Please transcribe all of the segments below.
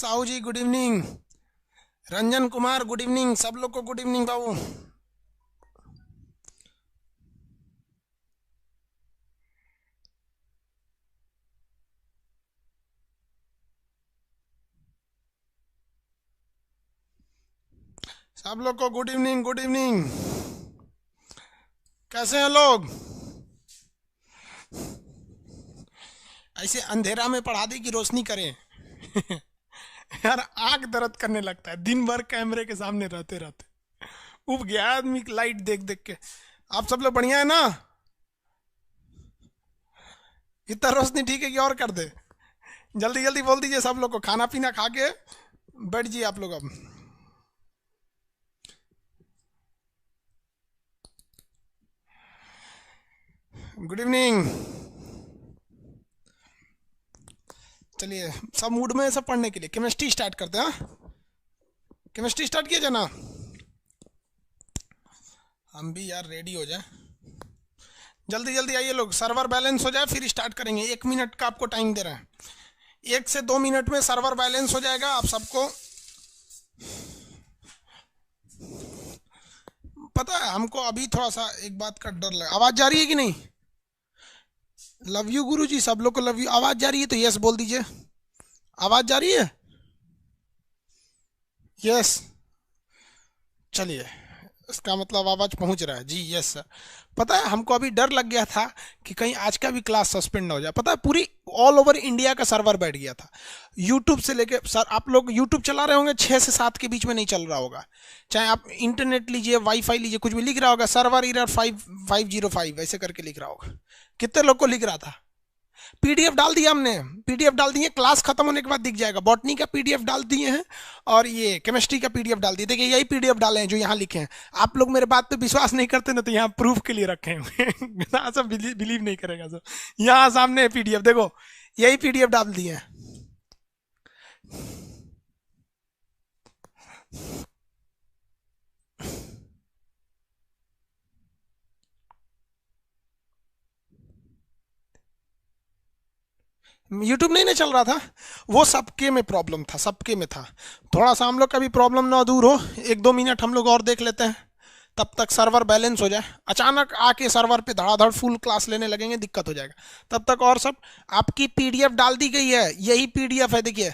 Sahu ji good evening. Ranjan Kumar good evening. सब लोग को गुड इवनिंग बाबू। सब लोग को गुड इवनिंग गुड इवनिंग। कैसे हैं लोग? ऐसे अंधेरा में पढ़ा दी कि रोशनी करें। यार आंख दर्द करने लगता है दिन भर कैमरे के सामने रहते रहते। उब गया आदमी लाइट देख देख के। आप सब लोग बढ़िया है ना? इतना रोशनी ठीक है कि और कर दे? जल्दी जल्दी बोल दीजिए सब लोग को। खाना पीना खा के बैठ जाइए आप लोग अब। Good evening. चलिए सब मूड में है सब पढ़ने के लिए। केमिस्ट्री स्टार्ट करते हैं। केमिस्ट्री स्टार्ट किया जाए ना? हम भी यार रेडी हो जाए। जल्दी जल्दी आइए लोग। सर्वर बैलेंस हो जाए फिर स्टार्ट करेंगे। 1 मिनट का आपको टाइम दे रहे हैं। 1 से 2 मिनट में सर्वर बैलेंस हो जाएगा। आप सबको पता है। हमको अभी थोड़ा सा एक बात का डर लगा। आवाज जा रही है कि नहीं? लव यू गुरु जी। सब लोग को लव यू। आवाज जा रही है तो यस बोल दीजिए। आवाज जा रही है? यस। चलिए इसका मतलब आवाज पहुंच रहा है जी। Yes sir. पता है हमको अभी डर लग गया था कि कहीं आज का भी क्लास सस्पेंड ना हो जाए। पता है पूरी ऑल ओवर इंडिया का सर्वर बैठ गया था। यूट्यूब से लेके सर आप लोग यूट्यूब चला रहे होंगे 6 से 7 के बीच में नहीं चल रहा होगा। चाहे आप इंटरनेट लीजिए वाईफाई लीजिए कुछ भी लिख रहा होगा सर्वर एरर 5505 ऐसे करके लिख रहा होगा। कितने लोग को लिख रहा था? पीडीएफ डाल दिया हमने। पीडीएफ डाल दिए। क्लास खत्म होने के बाद दिख जाएगा। बॉटनी का पीडीएफ डाल दिए हैं और ये केमिस्ट्री का पीडीएफ डाल दिए। देखिए यही पीडीएफ डाले हैं जो यहाँ लिखे हैं। आप लोग मेरे बात पे विश्वास नहीं करते ना तो यहाँ प्रूफ के लिए रखे हुए सब बिलीव नहीं करेगा सब। यहाँ सामने पीडीएफ देखो। यही पीडीएफ डाल दिए हैं। यूट्यूब नहीं ना चल रहा था। वो सबके में प्रॉब्लम था। सबके में था। थोड़ा सा हम लोग का भी प्रॉब्लम ना दूर हो। 1-2 मिनट हम लोग और देख लेते हैं। तब तक सर्वर बैलेंस हो जाए। अचानक आके सर्वर पे धड़ाधड़ फुल क्लास लेने लगेंगे दिक्कत हो जाएगा। तब तक और सब आपकी पीडीएफ डाल दी गई है। यही पीडीएफ है देखिए।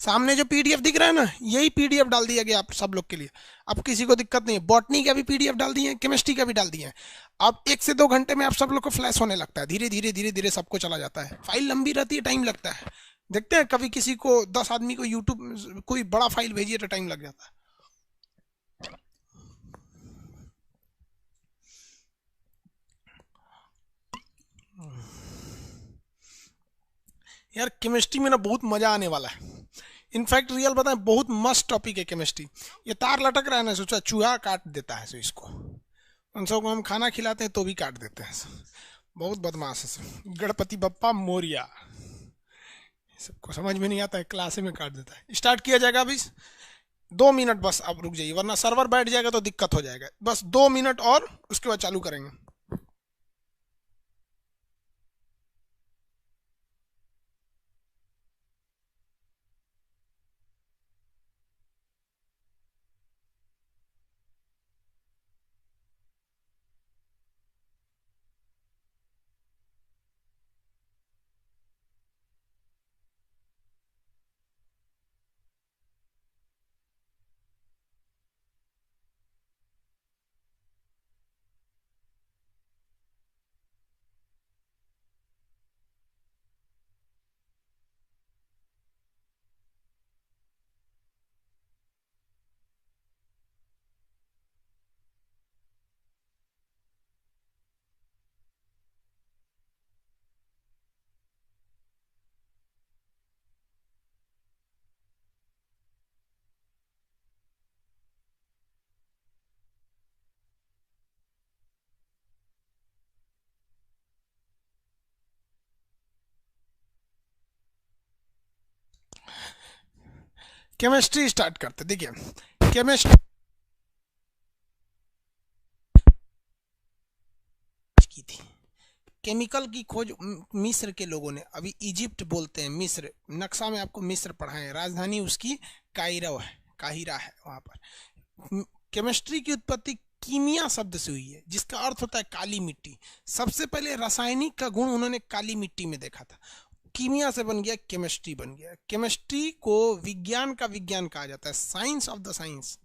सामने जो पीडीएफ दिख रहा है ना यही पीडीएफ डाल दिया गया आप सब लोग के लिए। अब किसी को दिक्कत नहीं है। बॉटनी का भी पीडीएफ डाल दिए हैं। केमिस्ट्री का भी डाल दिए हैं। अब 1 से 2 घंटे में आप सब लोग को फ्लैश होने लगता है। धीरे धीरे धीरे धीरे सबको चला जाता है। फाइल लंबी रहती है टाइम लगता है। देखते हैं कभी किसी को 10 आदमी को यूट्यूब कोई बड़ा फाइल भेजिए तो टाइम लग जाता है। यार केमिस्ट्री में ना बहुत मजा आने वाला है। इनफैक्ट रियल बताएं बहुत मस्त टॉपिक है केमिस्ट्री। ये तार लटक रहा है ना सोचा चूहा काट देता है सो इसको। उन सबको हम खाना खिलाते हैं तो भी काट देते हैं। बहुत बदमाश है। गणपति बप्पा मोरिया। सबको समझ में नहीं आता है क्लास में काट देता है। स्टार्ट किया जाएगा अभी। 2 मिनट बस अब रुक जाइए वरना सर्वर बैठ जाएगा तो दिक्कत हो जाएगा। बस 2 मिनट और उसके बाद चालू करेंगे। केमिस्ट्री स्टार्ट करते। देखिए केमिस्ट्री की थी। केमिकल की खोज मिस्र के लोगों ने, अभी इजिप्ट बोलते हैं, मिस्र, नक्शा में आपको मिस्र पढ़ाए, राजधानी उसकी काहिरा है वहां पर। केमिस्ट्री की उत्पत्ति कीमिया शब्द से हुई है, जिसका अर्थ होता है काली मिट्टी। सबसे पहले रासायनिक का गुण उन्होंने काली मिट्टी में देखा था, कीमिया से बन गया केमिस्ट्री बन गया। केमिस्ट्री को विज्ञान का विज्ञान कहा जाता है, साइंस ऑफ द साइंस।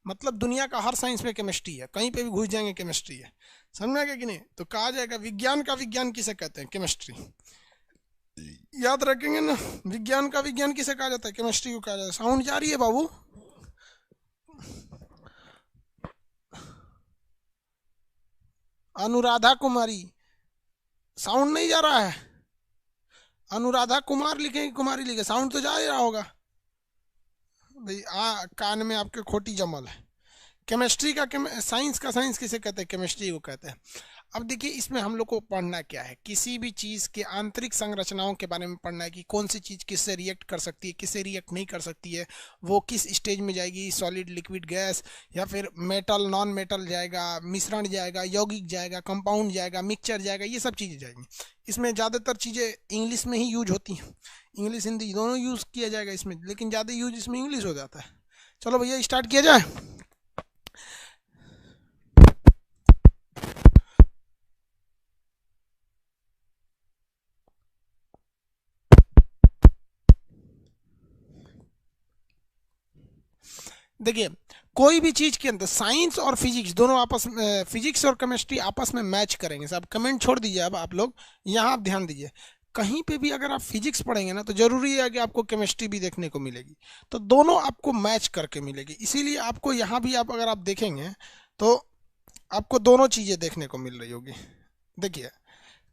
मतलब दुनिया का हर साइंस में केमिस्ट्री है, कहीं पे भी घुस जाएंगे केमिस्ट्री है, समझ गया कि नहीं? तो कहा जाएगा विज्ञान का विज्ञान किसे कहते हैं? केमिस्ट्री। याद रखेंगे ना, विज्ञान का विज्ञान किसे कहा जाता है? केमिस्ट्री को कहा जाता है। साउंड जा रही है बाबू? अनुराधा कुमारी, साउंड नहीं जा रहा है? अनुराधा कुमार लिखे कि कुमारी लिखे? साउंड तो जा ही रहा होगा भाई। कान में आपके खोटी जमल है। केमिस्ट्री का साइंस का साइंस किसे कहते हैं? केमिस्ट्री को कहते हैं। अब देखिए, इसमें हम लोग को पढ़ना क्या है, किसी भी चीज़ के आंतरिक संरचनाओं के बारे में पढ़ना है कि कौन सी चीज़ किससे रिएक्ट कर सकती है, किससे रिएक्ट नहीं कर सकती है, वो किस स्टेज में जाएगी, सॉलिड, लिक्विड, गैस, या फिर मेटल, नॉन मेटल जाएगा, मिश्रण जाएगा, यौगिक जाएगा, कंपाउंड जाएगा, मिक्सचर जाएगा, ये सब चीज़ें जाएंगी। इसमें ज़्यादातर चीज़ें इंग्लिश में ही यूज होती हैं, इंग्लिश हिंदी दोनों यूज़ किया जाएगा इसमें, लेकिन ज़्यादा यूज इसमें इंग्लिश हो जाता है। चलो भैया स्टार्ट किया जाए। देखिए, कोई भी चीज के अंदर साइंस और फिजिक्स दोनों आपस में, फिजिक्स और केमिस्ट्री आपस में मैच करेंगे। सब कमेंट छोड़ दीजिए, अब आप लोग यहाँ आप ध्यान दीजिए, कहीं पे भी अगर आप फिजिक्स पढ़ेंगे ना तो जरूरी है कि आपको केमिस्ट्री भी देखने को मिलेगी, तो दोनों आपको मैच करके मिलेगी। इसीलिए आपको यहाँ भी आप अगर आप देखेंगे तो आपको दोनों चीजें देखने को मिल रही होगी। देखिए,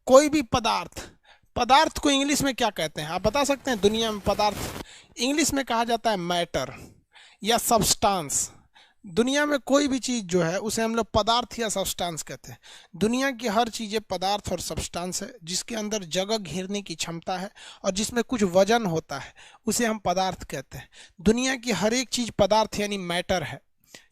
कोई भी पदार्थ को इंग्लिश में क्या कहते हैं, आप बता सकते हैं? दुनिया में पदार्थ इंग्लिश में कहा जाता है मैटर या सब्सटेंस। दुनिया में कोई भी चीज़ जो है उसे हम लोग पदार्थ या सब्सटेंस कहते हैं। दुनिया की हर चीज़ें पदार्थ और सब्सटेंस है, जिसके अंदर जगह घेरने की क्षमता है और जिसमें कुछ वजन होता है, उसे हम पदार्थ कहते हैं। दुनिया की हर एक चीज़ पदार्थ यानी मैटर है,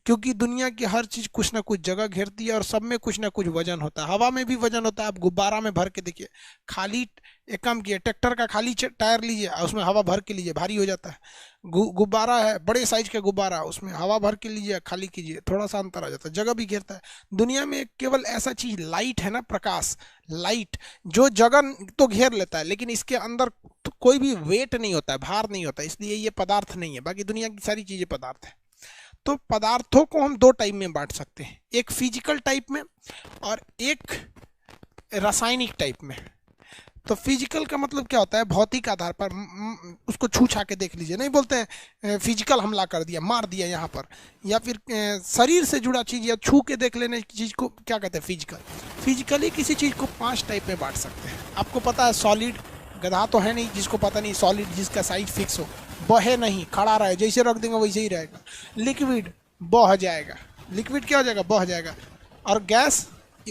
क्योंकि दुनिया की हर चीज़ कुछ ना कुछ जगह घेरती है और सब में कुछ ना कुछ वजन होता है। हवा में भी वजन होता है, आप गुब्बारा में भर के देखिए, खाली एक काम किए, ट्रैक्टर का खाली टायर लीजिए और उसमें हवा भर के लीजिए, भारी हो जाता है। गुब्बारा है, बड़े साइज का गुब्बारा, उसमें हवा भर के लीजिए, खाली कीजिए, थोड़ा सा अंतर आ जाता है, जगह भी घेरता है। दुनिया में केवल ऐसा चीज लाइट है ना, प्रकाश, लाइट, जो जगह तो घेर लेता है लेकिन इसके अंदर तो कोई भी वेट नहीं होता है, भार नहीं होता है, इसलिए ये पदार्थ नहीं है। बाकी दुनिया की सारी चीजें पदार्थ है। तो पदार्थों को हम दो टाइप में बांट सकते हैं, एक फिजिकल टाइप में और एक रासायनिक टाइप में। तो फिजिकल का मतलब क्या होता है? भौतिक आधार पर उसको छू छा के देख लीजिए, नहीं बोलते हैं फिजिकल हमला कर दिया, मार दिया यहाँ पर, या फिर शरीर से जुड़ा चीज या छू के देख लेने की चीज को क्या कहते हैं? फिजिकल। फिजिकली किसी चीज को 5 टाइप में बांट सकते हैं। आपको पता है सॉलिड, गधा तो है नहीं जिसको पता नहीं, सॉलिड जिसका साइज फिक्स हो, बहे नहीं, खड़ा रहे, जैसे रख देंगे वैसे ही रहेगा। लिक्विड बह जाएगा, लिक्विड क्या हो जाएगा? बह जाएगा। और गैस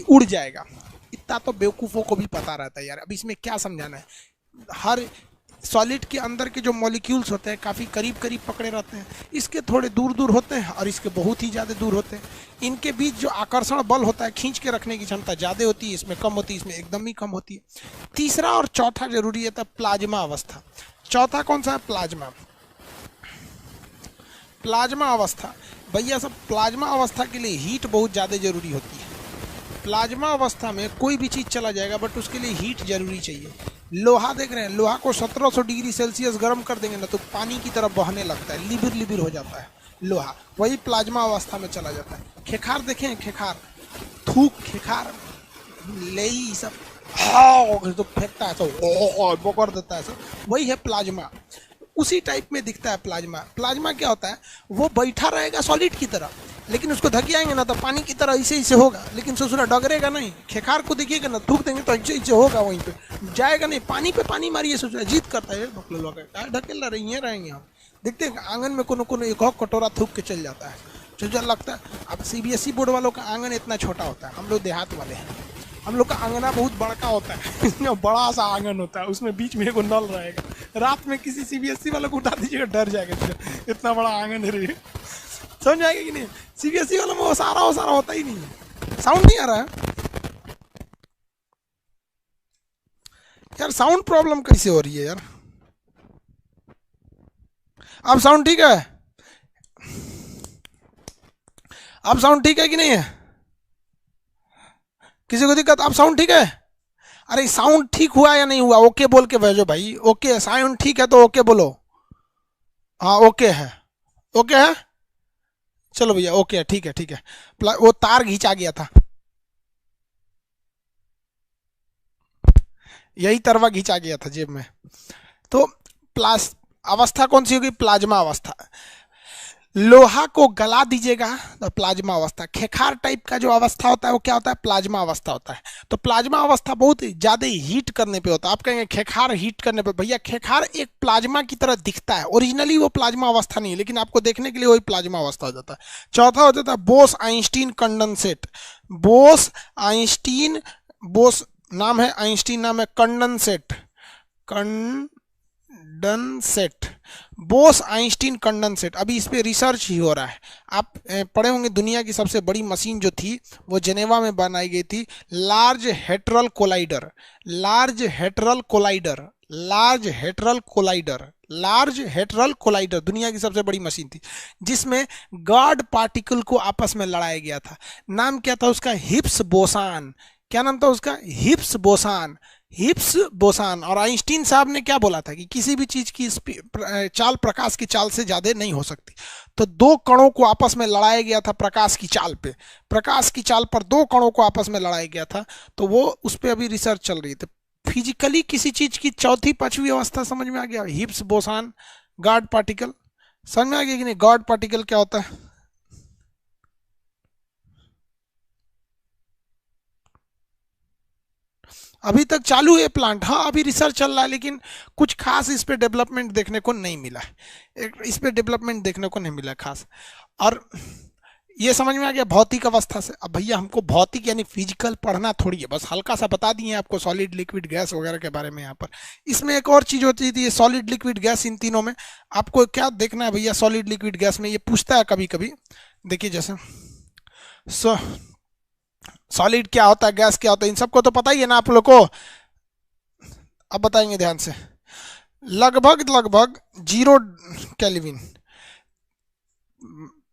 उड़ जाएगा। इतना तो बेवकूफ़ों को भी पता रहता है यार, अब इसमें क्या समझाना है। हर सॉलिड के अंदर के जो मॉलिक्यूल्स होते हैं काफ़ी करीब करीब पकड़े रहते हैं, इसके थोड़े दूर दूर होते हैं और इसके बहुत ही ज़्यादा दूर होते हैं। इनके बीच जो आकर्षण बल होता है, खींच के रखने की क्षमता ज़्यादा होती है, इसमें कम होती है, इसमें एकदम ही कम होती है। तीसरा और चौथा जरूरी है, तब प्लाज्मा अवस्था। चौथा कौन सा है? प्लाज्मा। प्लाज्मा अवस्था भैया सब, प्लाज्मा अवस्था के लिए हीट बहुत ज़्यादा जरूरी होती है। प्लाज्मा अवस्था में कोई भी चीज़ चला जाएगा बट उसके लिए हीट जरूरी चाहिए। लोहा देख रहे हैं, लोहा को 1700 डिग्री सेल्सियस गर्म कर देंगे ना तो पानी की तरफ बहने लगता है, लिबिर लिबिर हो जाता है लोहा, वही प्लाज्मा अवस्था में चला जाता है। खेखार देखें, खेखार, थूक, खेखार, लेई सब तो फेंकता है, सब बोकर देता है, सब वही है प्लाज्मा। उसी टाइप में दिखता है प्लाज्मा। प्लाज्मा क्या होता है? वो बैठा रहेगा सॉलिड की तरह, लेकिन उसको धकियाएंगे ना तो पानी की तरह ऐसे ऐसे होगा, लेकिन ससुरा डगरेगा नहीं। खेखार को देखिएगा ना, थूक देंगे तो ऐसे ऐसे होगा, वहीं पे जाएगा नहीं। पानी पे पानी मारिए, ससुरा जीत करता है, ढकेल रही रहेंगे हम। देखते हैं आंगन में कोनो कोनो एक कटोरा थूक के चल जाता है, जो लगता है। अब CBSE बोर्ड वालों का आंगन इतना छोटा होता है, हम लोग देहात वाले हैं, हम लोग का आंगना बहुत बड़का होता है। इसमें बड़ा सा आंगन होता है, उसमें बीच में एक नल रहेगा। रात में किसी CBSE वालों को उठा दीजिएगा, डर जाएगा, इतना बड़ा आंगन है, समझ आएगा कि नहीं? CBSE वालों में वो सारा होता ही नहीं है। साउंड नहीं आ रहा है? यार साउंड प्रॉब्लम कैसे हो रही है यार? अब साउंड ठीक है? अब साउंड ठीक है कि नहीं है? किसी को दिक्कत? अब साउंड ठीक है? अरे साउंड ठीक हुआ या नहीं हुआ? ओके बोल के भेजो भाई। ओके, साउंड ठीक है तो ओके बोलो। हाँ ओके है। ओके है, चलो भैया ओके है, ठीक है ठीक है। वो तार घिंचा गया था, यही तरवा घिंचा गया था जेब में। तो प्लास अवस्था कौन सी होगी? प्लाज्मा अवस्था। लोहा को गला दीजिएगा तो प्लाज्मा अवस्था। खेखार टाइप का जो अवस्था होता है वो क्या होता है? प्लाज्मा अवस्था होता है। तो प्लाज्मा अवस्था बहुत ज्यादा हीट करने पे होता है। आप कहेंगे खेखार हीट करने पे, भैया खेखार एक प्लाज्मा की तरह दिखता है, ओरिजिनली वो प्लाज्मा अवस्था नहीं है, लेकिन आपको देखने के लिए वही प्लाज्मा अवस्था हो जाता है। चौथा हो जाता है Bose Einstein condensate. Bose Einstein, Bose नाम है, आइंस्टीन नाम है, condensate, condensate, Bose Einstein condensate. अभी इस पे रिसर्च ही हो रहा है। आप पढ़े होंगे दुनिया की सबसे बड़ी मशीन जो थी वो जेनेवा में बनाई गई थी, large hadron collider. Large hadron collider, large hadron collider, large hadron collider दुनिया की सबसे बड़ी मशीन थी, जिसमें गॉड पार्टिकल को आपस में लड़ाया गया था। नाम क्या था उसका? हिप्स बोसान। क्या नाम था उसका? हिप्स बोसान, हिप्स बोसान। और आइंस्टीन साहब ने क्या बोला था कि किसी भी चीज की चाल प्रकाश की चाल से ज्यादा नहीं हो सकती। तो दो कणों को आपस में लड़ाया गया था प्रकाश की चाल पे, प्रकाश की चाल पर दो कणों को आपस में लड़ाया गया था। तो वो उस पर अभी रिसर्च चल रही थी। फिजिकली किसी चीज की चौथी पांचवी अवस्था समझ में आ गया? हिप्स बोसान, गॉड पार्टिकल। समझ में आ गया कि नहीं? गॉड पार्टिकल क्या होता है? अभी तक चालू है प्लांट, हाँ अभी रिसर्च चल रहा है, लेकिन कुछ खास इस पे डेवलपमेंट देखने को नहीं मिला है। इस पे डेवलपमेंट देखने को नहीं मिला खास। और ये समझ में आ गया भौतिक अवस्था से। अब भैया हमको भौतिक यानी फिजिकल पढ़ना थोड़ी है, बस हल्का सा बता दिए आपको सॉलिड लिक्विड गैस वगैरह के बारे में। यहाँ पर इसमें एक और चीज होती थी, सॉलिड लिक्विड गैस, इन तीनों में आपको क्या देखना है भैया? सॉलिड लिक्विड गैस में ये पूछता है कभी कभी, देखिए जैसे सॉलिड क्या होता है, गैस क्या होता है, इन सबको तो पता ही है ना आप लोग को। अब बताएंगे ध्यान से। लगभग लगभग 0 केल्विन।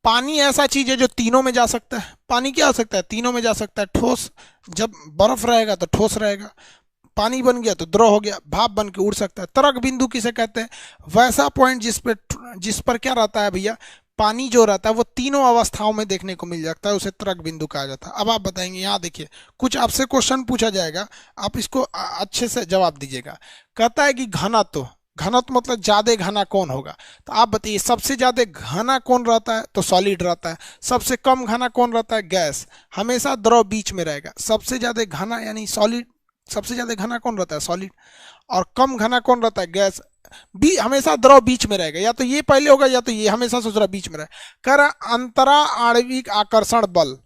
पानी ऐसा चीज है जो तीनों में जा सकता है। पानी क्या हो सकता है? तीनों में जा सकता है। ठोस, जब बर्फ रहेगा तो ठोस रहेगा, पानी बन गया तो द्रव हो गया, भाप बन के उड़ सकता है। तरक बिंदु किसे कहते हैं? वैसा पॉइंट जिस पर क्या रहता है भैया? पानी जो रहता है वो तीनों अवस्थाओं में देखने को मिल जाता है, उसे तरक बिंदु कहा जाता है। अब आप बताएंगे, यहाँ देखिए कुछ आपसे क्वेश्चन पूछा जाएगा, आप इसको अच्छे से जवाब दीजिएगा। कहता है कि घनत्व, घनत्व मतलब ज्यादा घना कौन होगा? तो आप बताइए सबसे ज्यादा घना कौन रहता है? तो सॉलिड रहता है। सबसे कम घना कौन रहता है? गैस। हमेशा द्रव बीच में रहेगा। सबसे ज्यादा घना यानी सॉलिड, सबसे ज्यादा घना कौन रहता है? सॉलिड। और कम घना कौन रहता है? गैस। हमेशा द्रव बीच में रहेगा, या तो ये पहले होगा या तो ये, हमेशा सोच रहा बीच में रहे। कर अंतरा आणविक आकर्षण बल।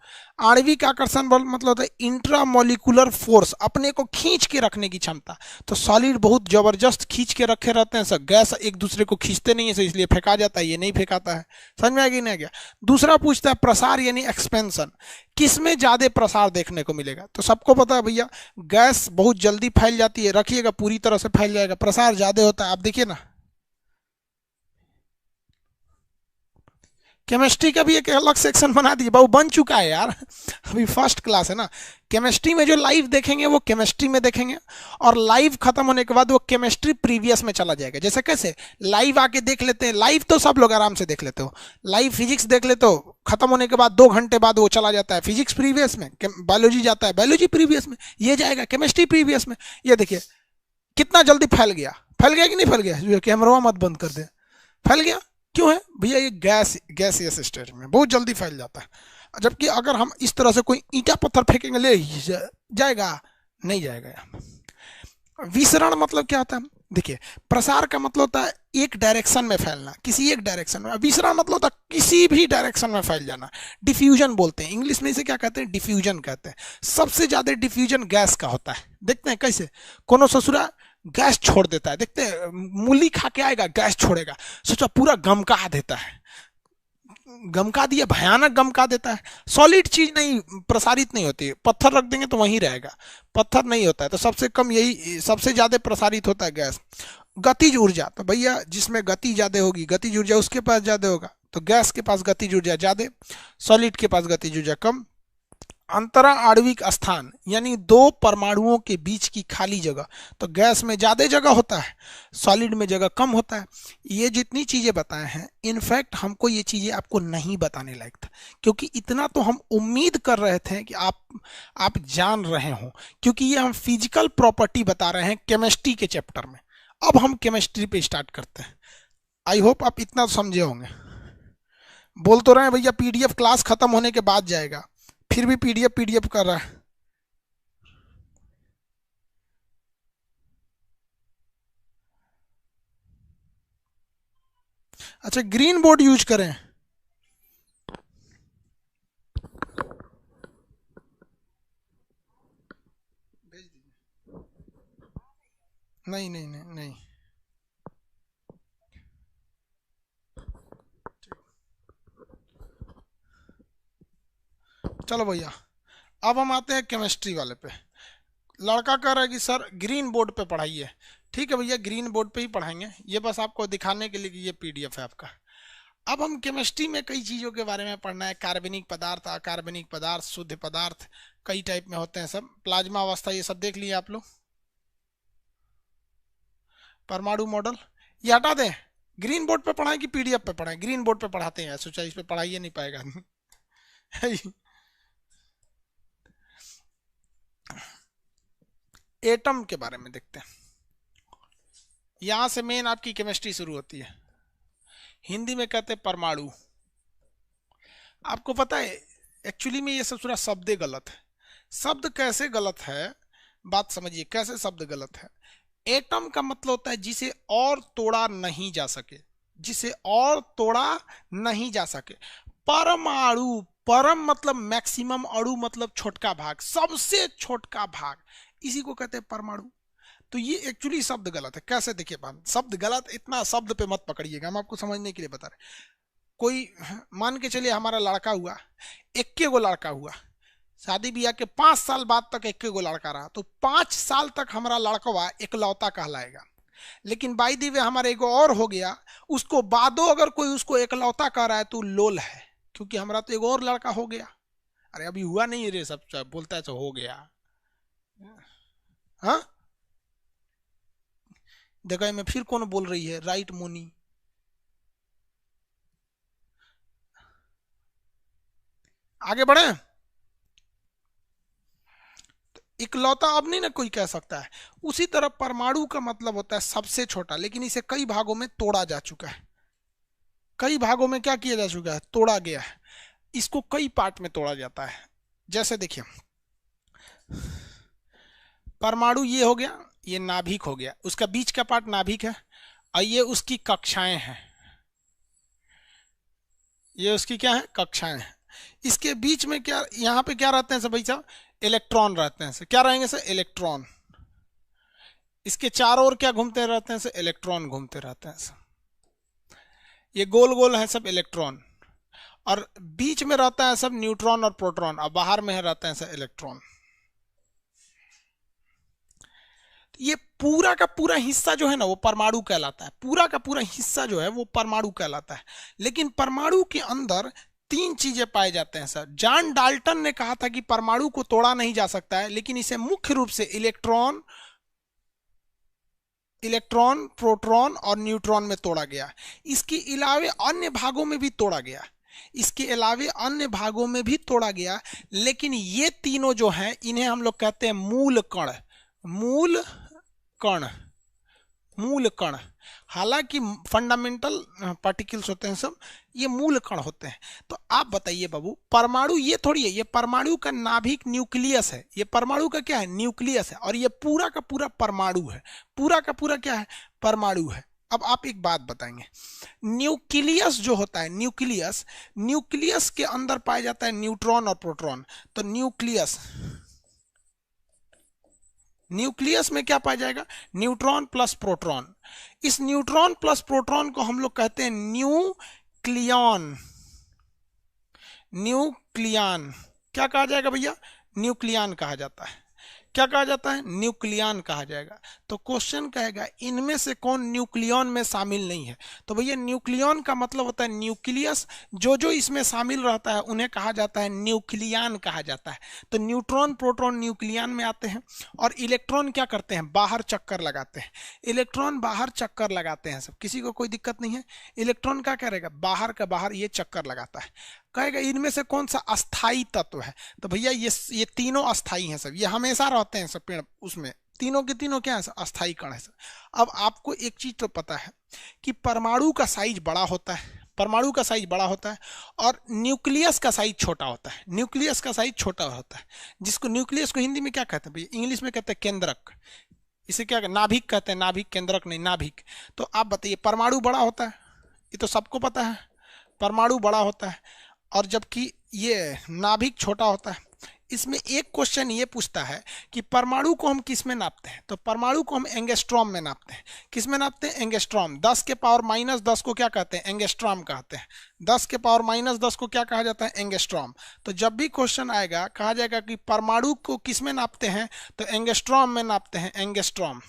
आणविक आकर्षण बल मतलब होता है इंट्रामोलिकुलर फोर्स, अपने को खींच के रखने की क्षमता। तो सॉलिड बहुत जबरदस्त खींच के रखे रहते हैं सर, गैस एक दूसरे को खींचते नहीं है सर, इसलिए फेंका जाता है, ये नहीं फेंकाता है। समझ में आ गया नहीं आ गया? दूसरा पूछता है प्रसार यानी एक्सपेंशन, किसमें ज्यादा प्रसार देखने को मिलेगा? तो सबको पता है भैया गैस बहुत जल्दी फैल जाती है, रखिएगा पूरी तरह से फैल जाएगा, प्रसार ज्यादा होता है। आप देखिए ना, केमिस्ट्री का भी एक अलग सेक्शन बना दिए बाबू, बन चुका है यार, अभी फर्स्ट क्लास है ना। केमिस्ट्री में जो लाइव देखेंगे वो केमिस्ट्री में देखेंगे, और लाइव खत्म होने के बाद वो केमिस्ट्री प्रीवियस में चला जाएगा। जैसे कैसे लाइव आके देख लेते हैं, लाइव तो सब लोग आराम से देख लेते हो, लाइव फिजिक्स देख लेते हो, खत्म होने के बाद 2 घंटे बाद वो चला जाता है फिजिक्स प्रीवियस में, बायोलॉजी जाता है बायोलॉजी प्रीवियस में, ये जाएगा केमिस्ट्री प्रीवियस में। ये देखिए कितना जल्दी फैल गया, फैल गया कि नहीं फैल गया? कैमरा मत बंद कर दे, फैल गया। क्यों है भैया? ये गैसियस स्टेट में बहुत जल्दी फैल जाता है। जबकि अगर हम इस तरह से कोई ईंटा पत्थर फेंकेंगे, ले जाएगा? नहीं जाएगा। विसरण मतलब क्या होता है? देखिए प्रसार का मतलब होता है एक डायरेक्शन में फैलना, किसी एक डायरेक्शन में। विसरण मतलब होता है किसी भी डायरेक्शन में फैल जाना। डिफ्यूजन बोलते हैं इंग्लिश में, इसे क्या कहते हैं? डिफ्यूजन कहते हैं। सबसे ज्यादा डिफ्यूजन गैस का होता है। देखते हैं कैसे कोनो ससुरा गैस छोड़ देता है, देखते हैं मूली खा के आएगा गैस छोड़ेगा, सोचा पूरा गमका देता है, गमका दिया, भयानक गमका देता है। सॉलिड चीज नहीं प्रसारित नहीं होती है, पत्थर रख देंगे तो वहीं रहेगा, पत्थर नहीं होता है। तो सबसे कम यही, सबसे ज्यादा प्रसारित होता है गैस। गतिज ऊर्जा, तो भैया जिसमें गति ज्यादा होगी, गतिज ऊर्जा उसके पास ज्यादा होगा, तो गैस के पास गतिज ऊर्जा ज्यादा, सॉलिड के पास गतिज ऊर्जा कम। अंतरा आणविक स्थान यानी दो परमाणुओं के बीच की खाली जगह, तो गैस में ज्यादा जगह होता है, सॉलिड में जगह कम होता है। ये जितनी चीजें बताए हैं, इनफैक्ट हमको ये चीजें आपको नहीं बताने लायक था, क्योंकि इतना तो हम उम्मीद कर रहे थे कि आप जान रहे हो, क्योंकि ये हम फिजिकल प्रॉपर्टी बता रहे हैं केमिस्ट्री के चैप्टर में। अब हम केमिस्ट्री पे स्टार्ट करते हैं। आई होप आप इतना समझे होंगे। बोल तो रहे हैं भैया पीडीएफ क्लास खत्म होने के बाद जाएगा, फिर भी पीडीएफ कर रहा है। अच्छा, ग्रीन बोर्ड यूज करें? नहीं नहीं नहीं नहीं, चलो भैया अब हम आते हैं केमिस्ट्री वाले पे। लड़का कह रहा है कि सर ग्रीन बोर्ड पे पढ़ाइए। ठीक है भैया, ग्रीन बोर्ड पे ही पढ़ाएंगे, ये बस आपको दिखाने के लिए कि ये पीडीएफ है आपका। अब हम केमिस्ट्री में कई चीज़ों के बारे में पढ़ना है, कार्बनिक पदार्थ, अकार्बनिक पदार्थ, शुद्ध पदार्थ, कई टाइप में होते हैं सब, प्लाज्मा अवस्था, ये सब देख लिए आप लोग। परमाणु मॉडल ये हटा दें, ग्रीन बोर्ड पे पढ़ाएं कि पीडीएफ पे पढ़ाएं? ग्रीन बोर्ड पे पढ़ाते हैं, सोचा इस पे पढ़ाइए नहीं पाएगा। एटम के बारे में देखते हैं, यहां से मेन आपकी केमिस्ट्री शुरू होती है। हिंदी में कहते हैं परमाणु। आपको पता है एक्चुअली में ये सब पूरा शब्द गलत है। शब्द कैसे गलत है, बात समझिए कैसे शब्द गलत है। एटम का मतलब होता है जिसे और तोड़ा नहीं जा सके, जिसे और तोड़ा नहीं जा सके। परमाणु, परम मतलब मैक्सिमम, अणु मतलब छोटका भाग, सबसे छोटका भाग, इसी को कहते हैं परमाणु। तो ये एक्चुअली शब्द गलत है। कैसे, देखिए बात, शब्द गलत, इतना शब्द पे मत पकड़िएगा, हम आपको समझने के लिए बता रहे। कोई मान के चलिए हमारा लड़का हुआ, इक्के गो लड़का हुआ, शादी ब्याह के 5 साल बाद तक इक्के गो लड़का रहा, तो 5 साल तक हमारा लड़का एकलौता कहलाएगा। लेकिन बाई दी वे हमारा एगो और हो गया, उसको बादो अगर कोई उसको एकलौता कह रहा है तो लोल है, क्योंकि हमारा तो एगो और लड़का हो गया। अरे अभी हुआ नहीं रे, सब बोलता है तो हो गया। हाँ देखो मैं फिर कौन बोल रही है, राइट मोनी। आगे बढ़े। इकलौता अब नहीं ना कोई कह सकता है। उसी तरह परमाणु का मतलब होता है सबसे छोटा, लेकिन इसे कई भागों में तोड़ा जा चुका है। कई भागों में क्या किया जा चुका है, तोड़ा गया है। इसको कई पार्ट में तोड़ा जाता है। जैसे देखिए परमाणु ये हो गया, ये नाभिक हो गया, उसका बीच का पार्ट नाभिक है, और ये उसकी कक्षाएं हैं, ये उसकी क्या है, कक्षाएं हैं। इसके बीच में क्या, यहाँ पे क्या रहते हैं सब भाई साहब, इलेक्ट्रॉन रहते हैं। क्या रहेंगे सर, इलेक्ट्रॉन। इसके चारों ओर क्या घूमते रहते हैं सर, इलेक्ट्रॉन घूमते रहते हैं सर। ये गोल गोल है सब इलेक्ट्रॉन, और बीच में रहता है सब न्यूट्रॉन और प्रोटॉन, और बाहर में रहते हैं सर इलेक्ट्रॉन। ये पूरा का पूरा हिस्सा जो है ना वो परमाणु कहलाता है, पूरा का पूरा हिस्सा जो है वो परमाणु कहलाता है। लेकिन परमाणु के अंदर 3 चीजें पाए जाते हैं सर। जॉन डाल्टन ने कहा था कि परमाणु को तोड़ा नहीं जा सकता है, लेकिन इसे मुख्य रूप से इलेक्ट्रॉन, प्रोटॉन और न्यूट्रॉन में तोड़ा गया। इसके अलावे अन्य भागों में भी तोड़ा गया, इसके अलावे अन्य भागों में भी तोड़ा गया, लेकिन ये तीनों जो हैं इन्हें हम लोग कहते हैं मूल कण। मूल कण, मूल कण। हालांकि फंडामेंटल पार्टिकल्स होते हैं सब, ये मूल कण होते हैं। तो आप बताइए बाबू, परमाणु ये थोड़ी है, ये परमाणु का नाभिक न्यूक्लियस है, ये परमाणु का क्या है, न्यूक्लियस है, और ये पूरा का पूरा परमाणु है, पूरा का पूरा क्या है, परमाणु है। अब आप एक बात बताएंगे, न्यूक्लियस जो होता है, न्यूक्लियस, न्यूक्लियस के अंदर पाया जाता है न्यूट्रॉन और प्रोटॉन। तो न्यूक्लियस, न्यूक्लियस में क्या पाया जाएगा, न्यूट्रॉन प्लस प्रोटॉन। इस न्यूट्रॉन प्लस प्रोटॉन को हम लोग कहते हैं न्यूक्लियॉन। न्यूक्लियन क्या कहा जाएगा भैया? न्यूक्लियन कहा जाता है। क्या कहा जाता है? न्यूक्लियन कहा जाएगा। तो क्वेश्चन कहेगा इनमें से कौन न्यूक्लियन में शामिल नहीं है? तो भैया न्यूक्लियन का मतलब होता है न्यूक्लियस, जो जो इसमें शामिल रहता है उन्हें कहा जाता है न्यूक्लियन कहा जाता है। तो न्यूट्रॉन प्रोटॉन न्यूक्लियन में आते हैं। और इलेक्ट्रॉन क्या करते हैं? बाहर चक्कर लगाते हैं। इलेक्ट्रॉन बाहर चक्कर लगाते हैं सब, किसी को कोई दिक्कत नहीं है। इलेक्ट्रॉन क्या करेगा? बाहर का बाहर ये चक्कर लगाता है। कहेगा इनमें से कौन सा अस्थाई तत्व है? तो भैया ये तीनों अस्थाई हैं सब, ये हमेशा रहते हैं सब पेड़, उसमें तीनों के तीनों क्या है? अस्थाई कण है सब। अब आपको एक चीज तो पता है कि परमाणु का साइज बड़ा होता है, परमाणु का साइज बड़ा होता है और न्यूक्लियस का साइज छोटा होता है। न्यूक्लियस का साइज छोटा होता है, जिसको न्यूक्लियस को हिंदी में क्या कहते हैं भैया? इंग्लिश में कहते हैं केंद्रक। इसे क्या नाभिक कहते हैं, नाभिक, केंद्रक नहीं, नाभिक। तो आप बताइए परमाणु बड़ा होता है, ये तो सबको पता है, परमाणु बड़ा होता है और जबकि ये नाभिक छोटा होता है। इसमें एक क्वेश्चन ये पूछता है कि परमाणु को हम किस में नापते हैं? तो परमाणु को हम एंगस्ट्रॉम में नापते हैं। किस में नापते हैं? एंगस्ट्रॉम। 10 के पावर -10 को क्या कहते हैं? एंगस्ट्रॉम कहते हैं। 10 के पावर -10 को क्या कहा जाता है? एंगस्ट्रॉम। तो जब भी क्वेश्चन आएगा कहा जाएगा कि परमाणु को किस में नापते हैं? तो एंगस्ट्रॉम में नापते हैं, एंगस्ट्रॉम।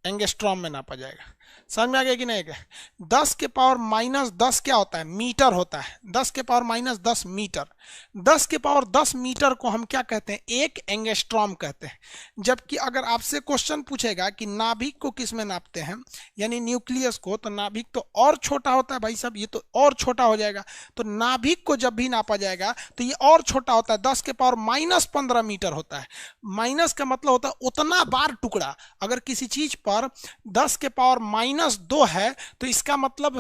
एंगस्ट्रॉम में नापा जाएगा। समझ में आ गया कि नहीं? क्या 10 के पावर -10 क्या होता है? मीटर होता है। 10 के पावर -10 मीटर। 10 के पावर 10 मीटर को हम क्या कहते हैं? एक एंगस्ट्रॉम कहते हैं। जबकि अगर आपसे क्वेश्चन पूछेगा कि नाभिक को किस में नापते हैं, यानी न्यूक्लियस को, तो नाभिक तो और छोटा होता है भाई साहब, ये तो और छोटा हो जाएगा। तो नाभिक को जब भी नापा जाएगा तो ये और छोटा होता है, 10 के पावर -15 मीटर होता है। माइनस का मतलब होता है उतना बार टुकड़ा। अगर किसी चीज पर 10 के पावर -2 है तो इसका मतलब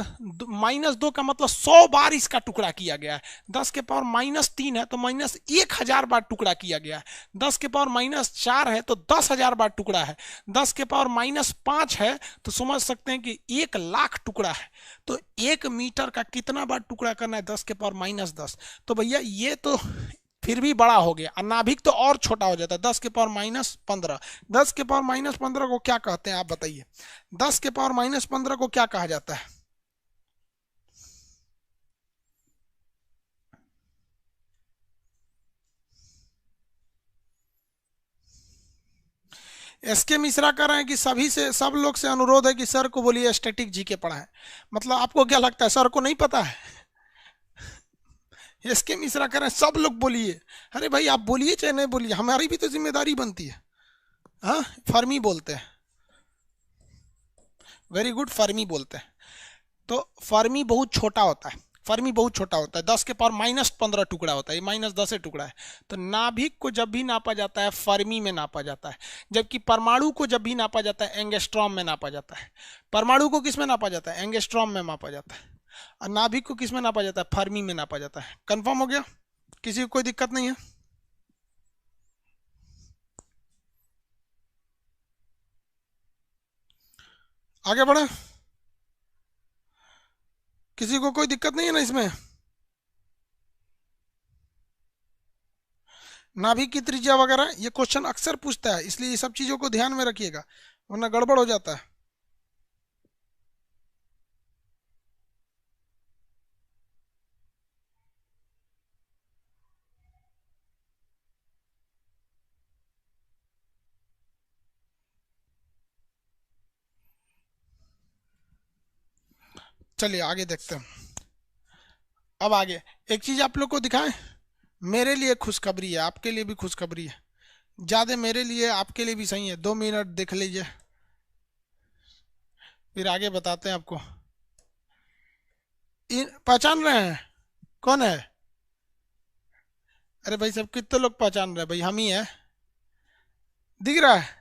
-2 का मतलब 100 बार इसका टुकड़ा किया गया है। 10 के पावर -3 है तो -1000 बार टुकड़ा किया गया है। 10 के पावर -4 है तो 10,000 बार टुकड़ा है। 10 के पावर -5 है तो समझ सकते हैं कि 1,00,000 टुकड़ा है। तो 1 मीटर का कितना बार टुकड़ा करना है? 10 के पावर -10। तो भैया ये तो फिर भी बड़ा हो गया। नाभिक तो और छोटा हो जाता है, 10 के पावर -15। 10 के पावर -15 को क्या कहते हैं आप बताइए? 10 के पावर -15 को क्या कहा जाता है? एसके मिश्रा कह रहे हैं कि सभी से, सब लोग से अनुरोध है कि सर को बोलिए स्टैटिक जीके पढ़ाएं। मतलब आपको क्या लगता है सर को नहीं पता है? एसके मिश्रा कह रहे हैं सब लोग बोलिए। अरे भाई आप बोलिए चाहे नहीं बोलिए, हमारी भी तो जिम्मेदारी बनती है। हाँ, फर्मी बोलते हैं। वेरी गुड, फर्मी बोलते हैं। तो फर्मी बहुत छोटा होता है, फर्मी बहुत छोटा होता है। 10 के पावर -15 टुकड़ा होता है, ये -10 टुकड़ा है। तो नाभिक को जब भी नापा जाता है फर्मी में नापा जाता है, जबकि परमाणु को जब भी नापा जाता है एंगस्ट्रॉम में नापा जाता है। परमाणु को किस में नापा जाता है? एंगस्ट्रॉम में नापा जाता है। और नाभिक को किस में नापा जाता है? फर्मी में नापा जाता है। कंफर्म हो गया? किसी को कोई दिक्कत नहीं है? आगे बढ़े, किसी को कोई दिक्कत नहीं है ना इसमें? नाभिक की त्रिज्या वगैरह ये क्वेश्चन अक्सर पूछता है, इसलिए ये सब चीजों को ध्यान में रखिएगा वरना गड़बड़ हो जाता है। चलिए आगे देखते हैं। अब आगे एक चीज आप लोग को दिखाएं, मेरे लिए खुशखबरी है, आपके लिए भी खुशखबरी है। ज्यादा मेरे लिए, आपके लिए भी सही है। 2 मिनट देख लीजिए, फिर आगे बताते हैं आपको। पहचान रहे हैं कौन है? अरे भाई सब कितने लोग पहचान रहे हैं? भाई हम ही है, दिख रहा है?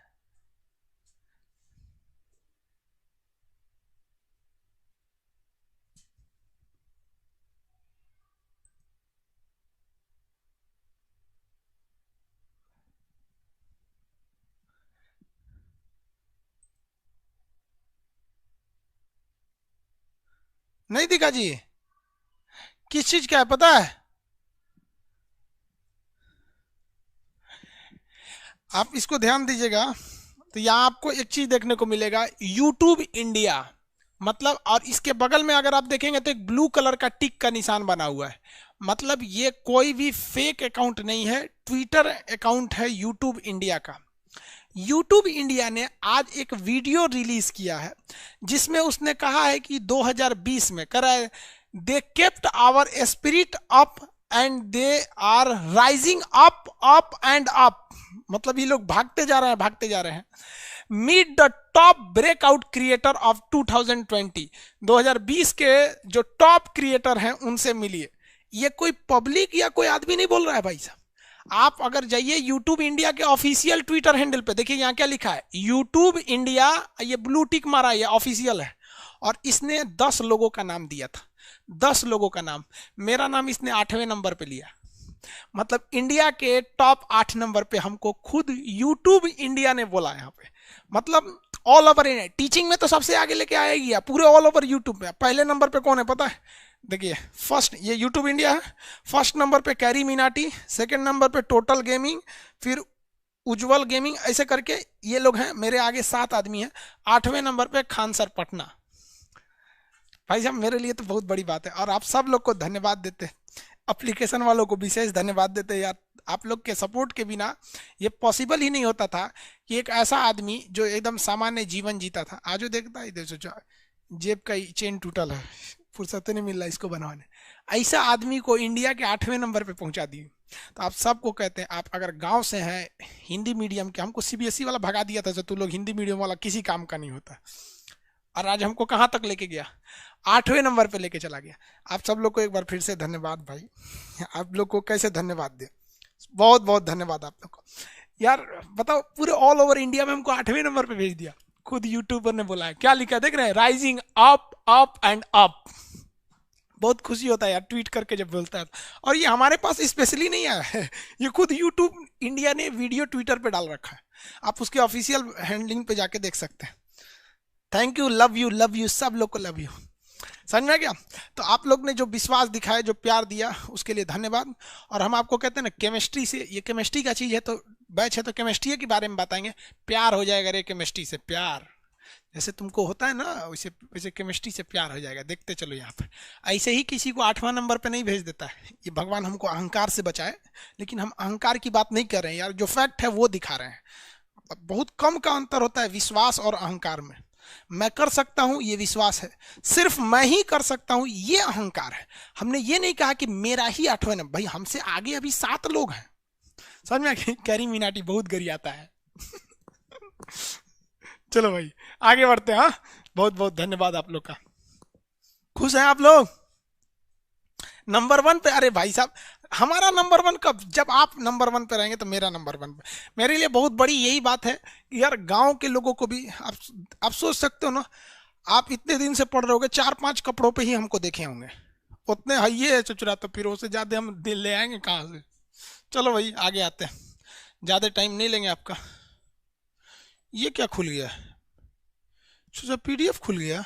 नहीं दिखा जी? किस चीज का है पता है? आप इसको ध्यान दीजिएगा तो यहाँ आपको एक चीज देखने को मिलेगा, यूट्यूब इंडिया। मतलब और इसके बगल में अगर आप देखेंगे तो एक ब्लू कलर का टिक का निशान बना हुआ है। मतलब ये कोई भी फेक अकाउंट नहीं है, ट्विटर अकाउंट है यूट्यूब इंडिया का। यूट्यूब इंडिया ने आज एक वीडियो रिलीज किया है जिसमें उसने कहा है कि 2020 में करा है, they kept our spirit up and they are rising up up and up. मतलब ये लोग भागते जा रहे हैं, भागते जा रहे हैं। Meet the top breakout creator of 2020, 2020 के जो टॉप क्रिएटर हैं उनसे मिलिए। ये कोई पब्लिक या कोई आदमी नहीं बोल रहा है भाई साहब। आप अगर जाइए यूट्यूब इंडिया के ऑफिशियल ट्विटर हैंडल पे, देखिए यहाँ क्या लिखा है, यूट्यूब इंडिया, ये ब्लू टिक मारा है, ये ऑफिशियल है। और इसने 10 लोगों का नाम दिया था, 10 लोगों का नाम। मेरा नाम इसने 8वें नंबर पे लिया। मतलब इंडिया के टॉप 8 नंबर पे हमको खुद यूट्यूब इंडिया ने बोला यहाँ पे। मतलब ऑल ओवर इंडिया, टीचिंग में तो सबसे आगे लेके आएगी पूरे ऑल ओवर यूट्यूब में। पहले नंबर पे कौन है पता है? देखिए फर्स्ट ये यूट्यूब इंडिया है, फर्स्ट नंबर पे कैरी मीनाटी, सेकंड नंबर पे टोटल गेमिंग, फिर उज्जवल गेमिंग, ऐसे करके ये लोग हैं। मेरे आगे 7 आदमी हैं। 8वें नंबर पे खान सर पटना। भाई साहब मेरे लिए तो बहुत बड़ी बात है। और आप सब लोग को धन्यवाद देते, एप्लीकेशन वालों को विशेष धन्यवाद देते यार। आप लोग के सपोर्ट के बिना ये पॉसिबल ही नहीं होता था कि एक ऐसा आदमी जो एकदम सामान्य जीवन जीता था, आज वो देखता है इधर सोचा जेब का चेन टूटल है, फुर्सत नहीं मिल रहा इसको बनवाने, ऐसा आदमी को इंडिया के 8वें नंबर पे पहुंचा दिए। तो आप सबको कहते हैं, आप अगर गांव से हैं हिंदी मीडियम के, हमको सीबीएसई वाला भगा दिया था, तू लोग हिंदी मीडियम वाला किसी काम का नहीं होता, और आज हमको कहाँ तक लेके गया, 8वें नंबर पे लेके चला गया। आप सब लोग को एक बार फिर से धन्यवाद भाई। आप लोग को कैसे धन्यवाद दे, बहुत बहुत धन्यवाद आप लोग को यार। बताओ पूरे ऑल ओवर इंडिया में हमको 8वें नंबर पे भेज दिया, खुद यूट्यूबर ने बोला है। क्या लिखा है देख रहे हैं, rising up up and up. बहुत खुशी होता है यार ट्वीट करके जब बोलता है। और ये हमारे पास स्पेशली नहीं आया है, ये खुद यूट्यूब इंडिया ने वीडियो ट्विटर पे डाल रखा है। आप उसके ऑफिशियल हैंडलिंग पे जाके देख सकते हैं। थैंक यू, लव यू, सब लोग को लव यू। समझ में आ गया? तो आप लोग ने जो विश्वास दिखाया, जो प्यार दिया, उसके लिए धन्यवाद। और हम आपको कहते हैं ना, केमिस्ट्री से, ये केमिस्ट्री का चीज़ है तो बैच है तो केमिस्ट्री के बारे में बताएंगे। प्यार हो जाएगा रे केमिस्ट्री से, प्यार जैसे तुमको होता है ना, वैसे वैसे केमिस्ट्री से प्यार हो जाएगा। देखते चलो यहाँ पर ऐसे ही किसी को 8वां नंबर पे नहीं भेज देता है। ये भगवान हमको अहंकार से बचाए, लेकिन हम अहंकार की बात नहीं कर रहे हैं यार, जो फैक्ट है वो दिखा रहे हैं। बहुत कम का अंतर होता है विश्वास और अहंकार में। मैं कर सकता हूं ये विश्वास है, सिर्फ मैं ही कर सकता हूं ये अहंकार है। हमने ये नहीं कहा कि मेरा ही 8वां नंबर, भाई हमसे आगे अभी 7 लोग हैं। समझ में? कैरी मीनाटी बहुत गरियाता है। चलो भाई आगे बढ़ते हैं। हाँ, बहुत बहुत धन्यवाद आप लोग का। खुश हैं आप लोग? नंबर 1 पे, अरे भाई साहब हमारा नंबर 1 कब? जब आप नंबर 1 पे रहेंगे तो मेरा नंबर 1 पे। मेरे लिए बहुत बड़ी यही बात है कि यार गांव के लोगों को भी आप सोच सकते हो ना, आप इतने दिन से पढ़ रहे होगे, 4-5 कपड़ों पे ही हमको देखे होंगे, उतने है है चुचरा, तो फिर उससे ज़्यादा हम दिल ले आएंगे कहाँ से? चलो भाई आगे आते हैं, ज़्यादा टाइम नहीं लेंगे आपका। ये क्या खुल गया? अच्छा पीडीएफ खुल गया।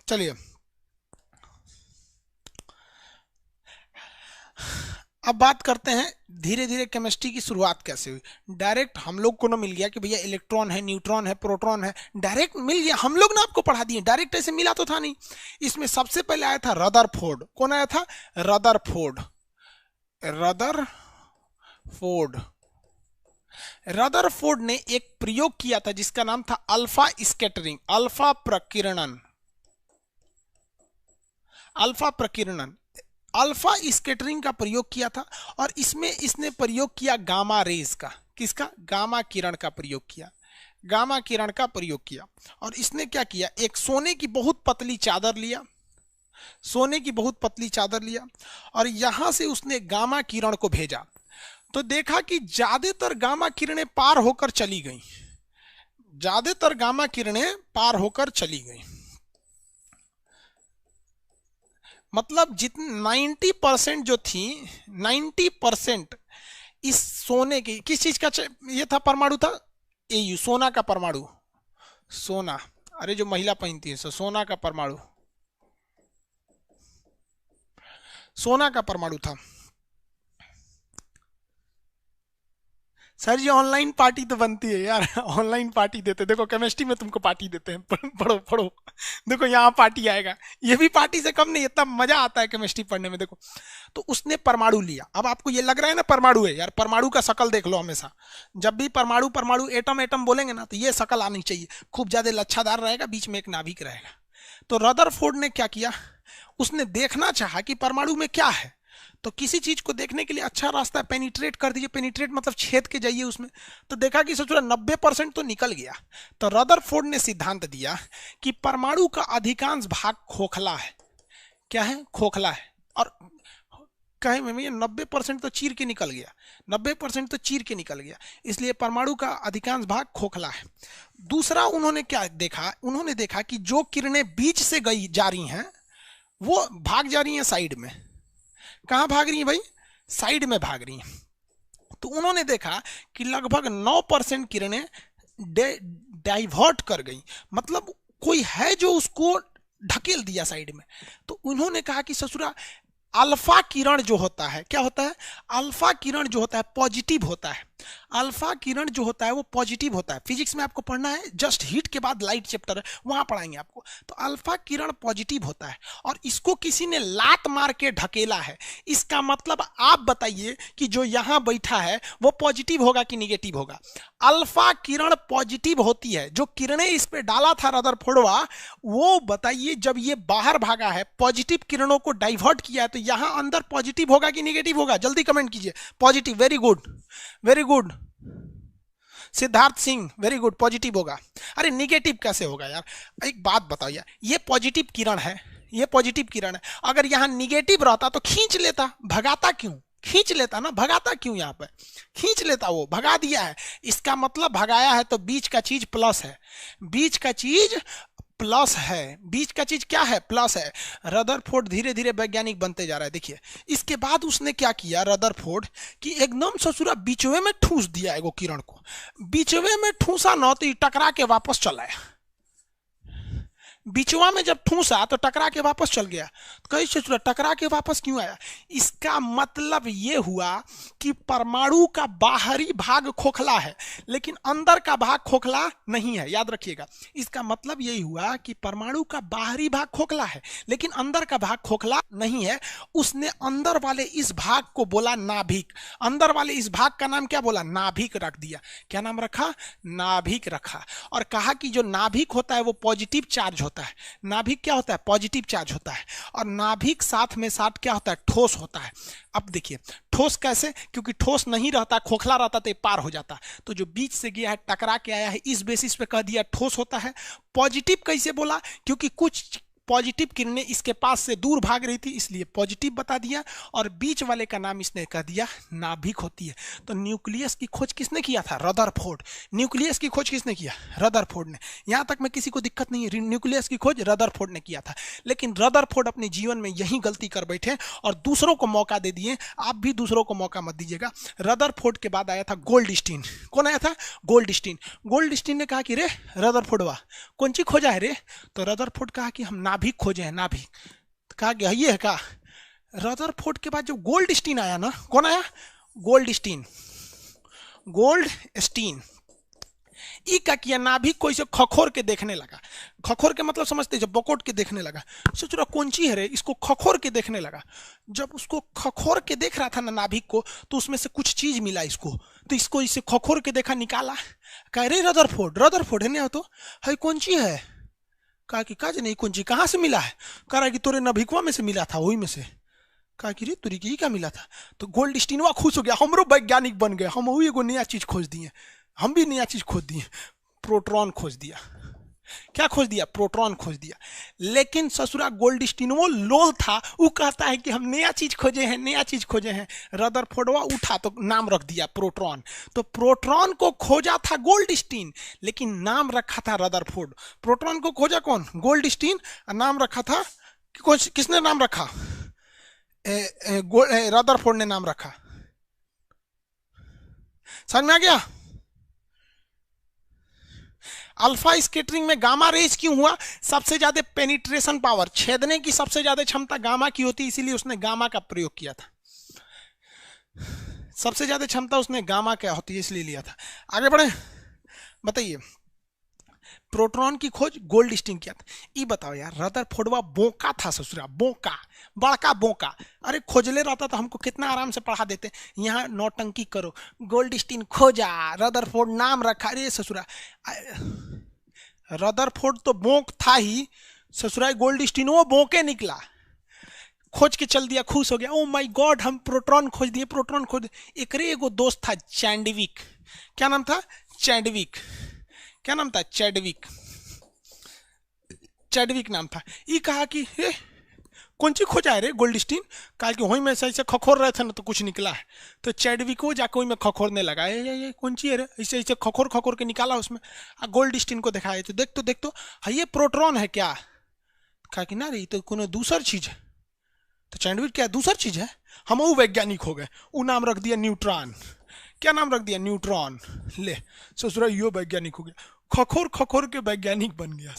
चलिए अब बात करते हैं धीरे धीरे केमिस्ट्री की शुरुआत कैसे हुई। डायरेक्ट हम लोग को ना मिल गया कि भैया इलेक्ट्रॉन है, न्यूट्रॉन है, प्रोटॉन है, डायरेक्ट मिल गया। हम लोग ना आपको पढ़ा दिए, डायरेक्ट ऐसे मिला तो था नहीं। इसमें सबसे पहले आया था रदरफोर्ड। कौन आया था? रदरफोर्ड। रदरफोर्ड रदरफोर्ड ने एक प्रयोग किया था जिसका नाम था अल्फा स्कैटरिंग, अल्फा प्रकीर्णन। अल्फा प्रकीर्णन, अल्फा स्कैटरिंग का प्रयोग किया था। और इसमें इसने प्रयोग किया गामा रेज का। किसका? गामा किरण का प्रयोग किया, गामा किरण का प्रयोग किया। और इसने क्या किया, एक सोने की बहुत पतली चादर लिया, सोने की बहुत पतली चादर लिया, और यहां से उसने गामा किरण को भेजा। तो देखा कि ज्यादातर गामा किरणें पार होकर चली गई, ज्यादातर गामा किरणें पार होकर चली गई। मतलब जितनी 90% जो थी, 90% इस सोने की, किस चीज का ये था? परमाणु था, एयू, सोना का परमाणु, सोना। अरे जो महिला पहनती है सोना का परमाणु, सोना का परमाणु था। सर जी ऑनलाइन पार्टी तो बनती है यार, ऑनलाइन पार्टी देते, देखो केमिस्ट्री में तुमको पार्टी देते हैं, पढ़ो पढ़ो, देखो यहाँ पार्टी आएगा, ये भी पार्टी से कम नहीं, इतना मजा आता है केमिस्ट्री पढ़ने में। देखो तो उसने परमाणु लिया, अब आपको ये लग रहा है ना परमाणु है यार, परमाणु का शकल देख लो हमेशा, जब भी परमाणु परमाणु एटम एटम बोलेंगे ना तो ये शकल आनी चाहिए, खूब ज्यादा लच्छादार रहेगा, बीच में एक नाभिक रहेगा। तो रदरफोर्ड ने क्या किया, उसने देखना चाहा कि परमाणु में क्या है, तो किसी चीज को देखने के लिए अच्छा रास्ता है, पेनिट्रेट कर दीजिए, पेनिट्रेट मतलब छेद के जाइए उसमें, तो देखा कि सोचो 90% तो निकल गया। तो रदरफोर्ड ने सिद्धांत दिया कि परमाणु का अधिकांश भाग खोखला है, क्या है, खोखला है, और कहे में 90% तो चीर के निकल गया, 90% तो चीर के निकल गया, इसलिए परमाणु का अधिकांश भाग खोखला है। दूसरा उन्होंने क्या देखा, उन्होंने देखा कि जो किरणें बीच से गई जा रही हैं वो भाग जा रही हैं साइड में, कहां भाग रही है भाई, साइड में भाग रही है। तो उन्होंने देखा कि लगभग 9% किरणें डाइवर्ट कर गई, मतलब कोई है जो उसको ढकेल दिया साइड में। तो उन्होंने कहा कि ससुरा अल्फा किरण जो होता है, क्या होता है, अल्फा किरण जो होता है पॉजिटिव होता है, अल्फा किरण जो होता है वो पॉजिटिव होता है, फिजिक्स में आपको पढ़ना है, जस्ट हीट के बाद लाइट चैप्टर है वहां पढ़ाएंगे आपको। तो अल्फा किरण पॉजिटिव होता है और इसको किसी ने लात मार के ढकेला है, इसका मतलब आप बताइए कि जो यहां बैठा है वो पॉजिटिव होगा कि निगेटिव होगा। अल्फा किरण पॉजिटिव होती है, जो किरणें इस पे डाला था रदरफोर्डवा, वो बताइए जब ये बाहर भागा है पॉजिटिव किरणों को डाइवर्ट किया है, तो यहां अंदर पॉजिटिव होगा कि निगेटिव होगा, जल्दी कमेंट कीजिए। Positive, very good very good, Siddharth Singh very good, positive होगा। अरे निगेटिव कैसे होगा यार, एक बात बताओ यार, ये पॉजिटिव किरण है, ये पॉजिटिव किरण है, अगर यहां निगेटिव रहता तो खींच लेता, भगाता क्यों, खींच लेता ना, भगाता क्यों, यहां पे खींच लेता, वो भगा दिया है, इसका मतलब भगाया है, तो बीच का चीज प्लस है, बीच का चीज प्लस है, बीच का चीज क्या है, प्लस है। रदरफोर्ड धीरे धीरे वैज्ञानिक बनते जा रहा है। देखिए इसके बाद उसने क्या किया रदरफोर्ड कि एकदम ससुरा बीचवे में ठूस दिया एगो किरण को, बीचवे में ठूसा ना तो ये टकरा के वापस चला आया, बीचवा में जब ठूसा तो टकरा के वापस चल गया। कई ससुरा टकरा के वापस क्यों आया, इसका मतलब ये हुआ कि परमाणु का बाहरी भाग खोखला है लेकिन अंदर का भाग खोखला नहीं है, याद रखिएगा, इसका मतलब यही हुआ कि परमाणु का बाहरी भाग खोखला है लेकिन अंदर का भाग खोखला नहीं है। उसने अंदर वाले इस भाग को बोला नाभिक, अंदर वाले इस भाग का नाम क्या बोला, नाभिक रख दिया। क्या नाम रखा, नाभिक रखा, और कहा कि जो नाभिक होता है वो पॉजिटिव चार्ज होता है, नाभिक क्या होता है, पॉजिटिव चार्ज होता है, और नाभिक साथ में साथ क्या होता है, ठोस होता है। अब देखिए ठोस कैसे, क्योंकि ठोस नहीं रहता, खोखला रहता तो पार हो जाता, तो जो बीच से गया है टकरा के आया है, इस बेसिस पे कह दिया ठोस होता है। पॉजिटिव कैसे बोला, क्योंकि कुछ पॉजिटिव किरणें इसके पास से दूर भाग रही थी इसलिए पॉजिटिव बता दिया, और बीच वाले का नाम इसने कह दिया नाभिक होती है। तो न्यूक्लियस की खोज किसने किया था, रदरफोर्ड, न्यूक्लियस की खोज किसने किया, रदरफोर्ड ने। यहां तक में किसी को दिक्कत नहीं है, न्यूक्लियस की खोज रदरफोर्ड ने किया था, लेकिन रदरफोर्ड अपने जीवन में यही गलती कर बैठे और दूसरों को मौका दे दिए। आप भी दूसरों को मौका मत दीजिएगा। रदरफोर्ड के बाद आया था गोल्डस्टीन। कौन आया था, गोल्डस्टीन। गोल्डस्टीन ने कहा कि रे रदरफोर्डवा कौन चीज खोजा है रे, तो रदरफोर्ड कहा कि हम नाभिक खोजे हैं, नाभिक। तो कहा कि ये है का। रदरफोर्ड के बाद जब गोल्डस्टीन आया ना, कौन आया, गोल्डस्टीन, गोल्डस्टीन, ई का किया नाभिक को इसे खखोर के देखने लगा। खखोर के मतलब समझते, जब बकोट के देखने लगा, सोच रहा कौन ची है रे, इसको खखोर के देखने लगा। जब उसको खखोर के देख रहा था ना नाभिक को, तो उसमें से कुछ चीज मिला इसको, तो इसको इसे खखोर के देखा, निकाला, कह रे रदरफोर्ड, रदरफोर्ड है ना, तो है कौन ची है, कहा कि काज नहीं कौन चीज कहाँ से मिला है, कह रहा कि तोरे नभिकवा में से मिला था, वही में से। कहा कि रे तुरी की क्या मिला था, तो गोल्डस्टीनवा खुश हो गया, हमरो वैज्ञानिक बन गए, हम वही एगो नया चीज खोज दिए, हम भी नया चीज खोज दिए, प्रोटॉन खोज दिया। क्या खोज दिया, प्रोटॉन खोज दिया। लेकिन ससुरा गोल्डस्टीन वो लोल था, वो कहता है कि हम नया चीज खोजे हैं, नया चीज खोजे हैं। रदरफोर्डवा उठा तो नाम रख दिया प्रोटॉन। तो प्रोटॉन को खोजा था गोल्डस्टीन लेकिन नाम रखा था रदरफोर्ड। प्रोटॉन को खोजा कौन, गोल्डस्टीन, नाम रखा था, किसने नाम रखा, रदरफोर्ड ने नाम रखा। समझ में आ गया। अल्फा स्कैटरिंग में गामा रेज क्यों हुआ, सबसे ज्यादा पेनिट्रेशन पावर, छेदने की सबसे ज्यादा क्षमता गामा की होती है, इसीलिए उसने गामा का प्रयोग किया था। सबसे ज्यादा क्षमता उसने गामा क्या होती है इसलिए लिया था। आगे बढ़े, बताइए प्रोटॉन की खोज गोल्डस्टीन किया था। ये बताओ यार, रदरफोर्डवा बोका था ससुरा, बोका, बड़का बोका। अरे खोजले रहता तो हमको कितना आराम से पढ़ा देते। यहाँ नौटंकी करो, गोल्डस्टीन खोजा, रदरफोर्ड नाम रखा। अरे ससुरा, रदरफोर्ड तो बोक था ही ससुरा, गोल्डस्टीन वो बोके निकला, खोज के चल दिया, खुश हो गया, ओ माय गॉड हम प्रोटॉन खोज दिए, प्रोटॉन खोज दिए। एकरे एगो दोस्त था चैंडविक, क्या नाम था, चैंडविक, क्या नाम था, चैडविक, चैडविक नाम था। ये कहा कि हे कौन सी खोजा है रे गोल्डस्टीन, कहा कि वहीं में ऐसे खखोर रहे थे ना तो कुछ निकला है। तो चैडविक को जाके वहीं में खखोरने लगा, ये कौन सी है रे, ऐसे ऐसे खखोर खखोर के निकाला उसमें, गोल्डस्टीन को दिखाया, तो देख तो हाँ ये प्रोटॉन है क्या, कहा कि ना रे तो कोनो दूसर चीज है। तो चैंडविक क्या दूसर चीज है, हम वो वैज्ञानिक हो गए, वो नाम रख दिया न्यूट्रॉन। क्या नाम रख दिया, न्यूट्रॉन। ले ससुरा यो वैज्ञानिक हो गया, खखोर खखोर के वैज्ञानिक बन गया।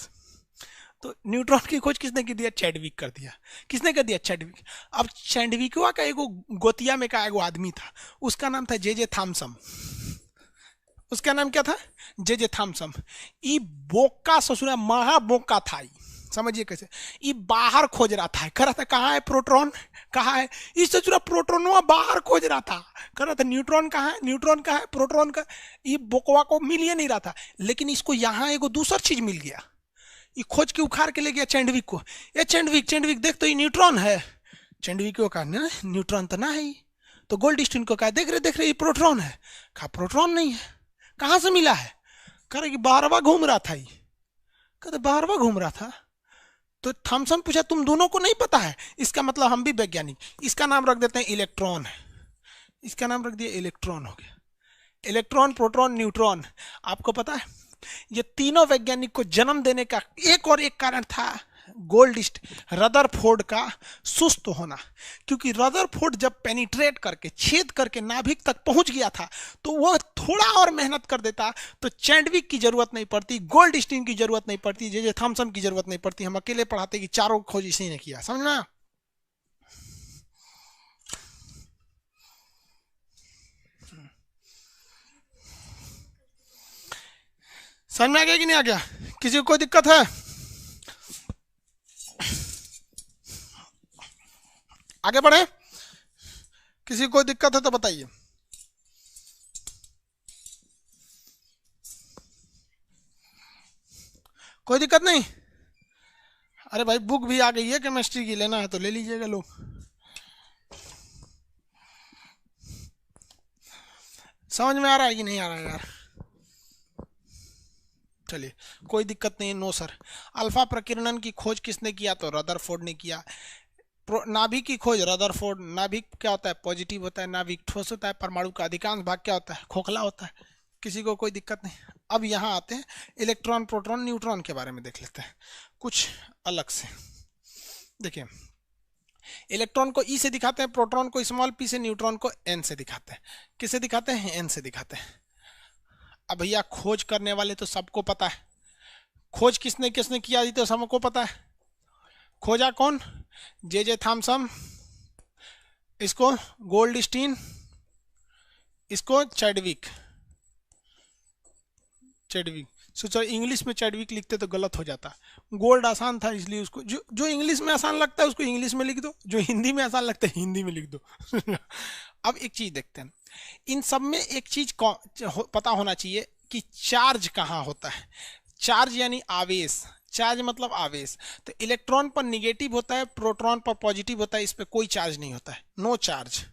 तो न्यूट्रॉन की खोज किसने की दिया, चैडविक कर दिया। किसने कर दिया, चैडविक। अब चैडविकवा का एगो गोतिया में का एगो आदमी था, उसका नाम था जे थॉमसन। उसका नाम क्या था, जे थॉमसन। ई बोका ससुरा महा बोका था, समझिए कैसे, ये बाहर खोज रहा था, कह रहा था कहाँ है प्रोटॉन, कहाँ है, इस ससुरा प्रोटॉन बाहर खोज रहा था, कह रहा था न्यूट्रॉन कहाँ है, न्यूट्रॉन कहाँ है, प्रोटॉन का, ये बोकवा को मिल ही नहीं रहा था। लेकिन इसको यहाँ एगो दूसर चीज मिल गया, ये खोज के उखाड़ के ले गया चैंडविक को, ये चैंडविक देख तो ये न्यूट्रॉन है। चैंडविक को कहा ना न्यूट्रॉन तो ना है, तो गोल्डस्टीन को कहा देख रहे ये प्रोटॉन है, कहा प्रोटॉन नहीं है, कहाँ से मिला है, कह रहे कि बारवा घूम रहा था, ये कहते बारवा घूम रहा था। तो थॉमसन पूछा तुम दोनों को नहीं पता है, इसका मतलब हम भी वैज्ञानिक, इसका नाम रख देते हैं इलेक्ट्रॉन है, इसका नाम रख दिया इलेक्ट्रॉन हो गया। Electron, proton, neutron. आपको पता है ये तीनों वैज्ञानिक को जन्म देने का एक और एक कारण था रदरफोर्ड का सुस्त होना। क्योंकि रदरफोर्ड जब पेनिट्रेट करके, छेद करके नाभिक तक पहुंच गया था, तो वह थोड़ा और मेहनत कर देता तो चैंडविक की जरूरत नहीं पड़ती, गोल्डस्टीन की जरूरत नहीं पड़ती, जे थॉमसन की जरूरत नहीं पड़ती। हम अकेले पढ़ाते कि चारों खोज इसी ने किया, समझ में आया? समझ में आ गया कि नहीं आ गया? किसी को कोई दिक्कत है? आगे बढ़े, किसी को कोई दिक्कत है तो बताइए। कोई दिक्कत नहीं? अरे भाई बुक भी आ गई है केमिस्ट्री की, लेना है तो ले लीजिएगा लोग। समझ में आ रहा है कि नहीं आ रहा है यार? चलिए कोई दिक्कत नहीं, नो सर। अल्फा प्रकीर्णन की खोज किसने किया, तो रदरफोर्ड ने किया। नाभिक की खोज रदरफोर्ड। नाभिक क्या होता है, पॉजिटिव होता है, नाभिक ठोस होता है, परमाणु का अधिकांश भाग क्या होता है, खोखला होता है। किसी को कोई दिक्कत नहीं? अब यहाँ आते हैं इलेक्ट्रॉन, प्रोटॉन, न्यूट्रॉन के बारे में देख लेते हैं कुछ अलग से। देखिए इलेक्ट्रॉन को ई से दिखाते हैं, प्रोटॉन को स्मॉल पी से, न्यूट्रॉन को एन से दिखाते हैं। किसे दिखाते हैं, एन से दिखाते हैं। अब भैया खोज करने वाले तो सबको पता है, खोज किसने किसने किया तो सबको पता है। खोजा कौन, जे थॉमसन, इसको गोल्डस्टीन, इसको चैडविक। सोचो इंग्लिश में चैडविक लिखते तो गलत हो जाता, गोल्ड आसान था इसलिए उसको, जो इंग्लिश में आसान लगता है उसको इंग्लिश में लिख दो, जो हिंदी में आसान लगता है हिंदी में लिख दो। अब एक चीज देखते हैं, इन सब में एक चीज पता होना चाहिए कि चार्ज कहाँ होता है। चार्ज यानी आवेश, चार्ज मतलब आवेश। तो इलेक्ट्रॉन पर निगेटिव होता है, प्रोटॉन पर पॉजिटिव होता है, इस पर कोई चार्ज नहीं होता है, नो चार्ज।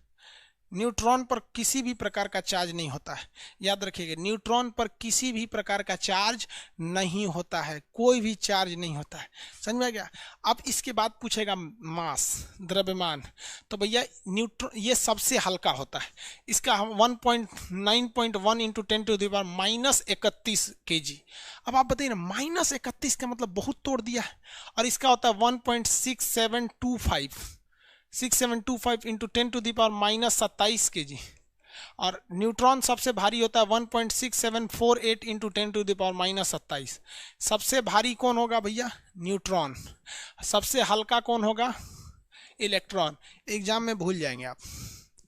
न्यूट्रॉन पर किसी भी प्रकार का चार्ज नहीं होता है, याद रखिएगा, न्यूट्रॉन पर किसी भी प्रकार का चार्ज नहीं होता है, कोई भी चार्ज नहीं होता है। समझ में आ गया? अब इसके बाद पूछेगा मास, द्रव्यमान। तो भैया न्यूट्रॉन ये सबसे हल्का होता है, इसका 1.9.1 इंटू 10⁻31 kg। अब आप बताइए ना, -31 का मतलब बहुत तोड़ दिया है, और इसका होता है 1.6725 इंटू 10⁻27 kg। और न्यूट्रॉन सबसे भारी होता है 1.6748 इंटू 10⁻27। सबसे भारी कौन होगा भैया, न्यूट्रॉन। सबसे हल्का कौन होगा, इलेक्ट्रॉन। एग्जाम में भूल जाएंगे आप,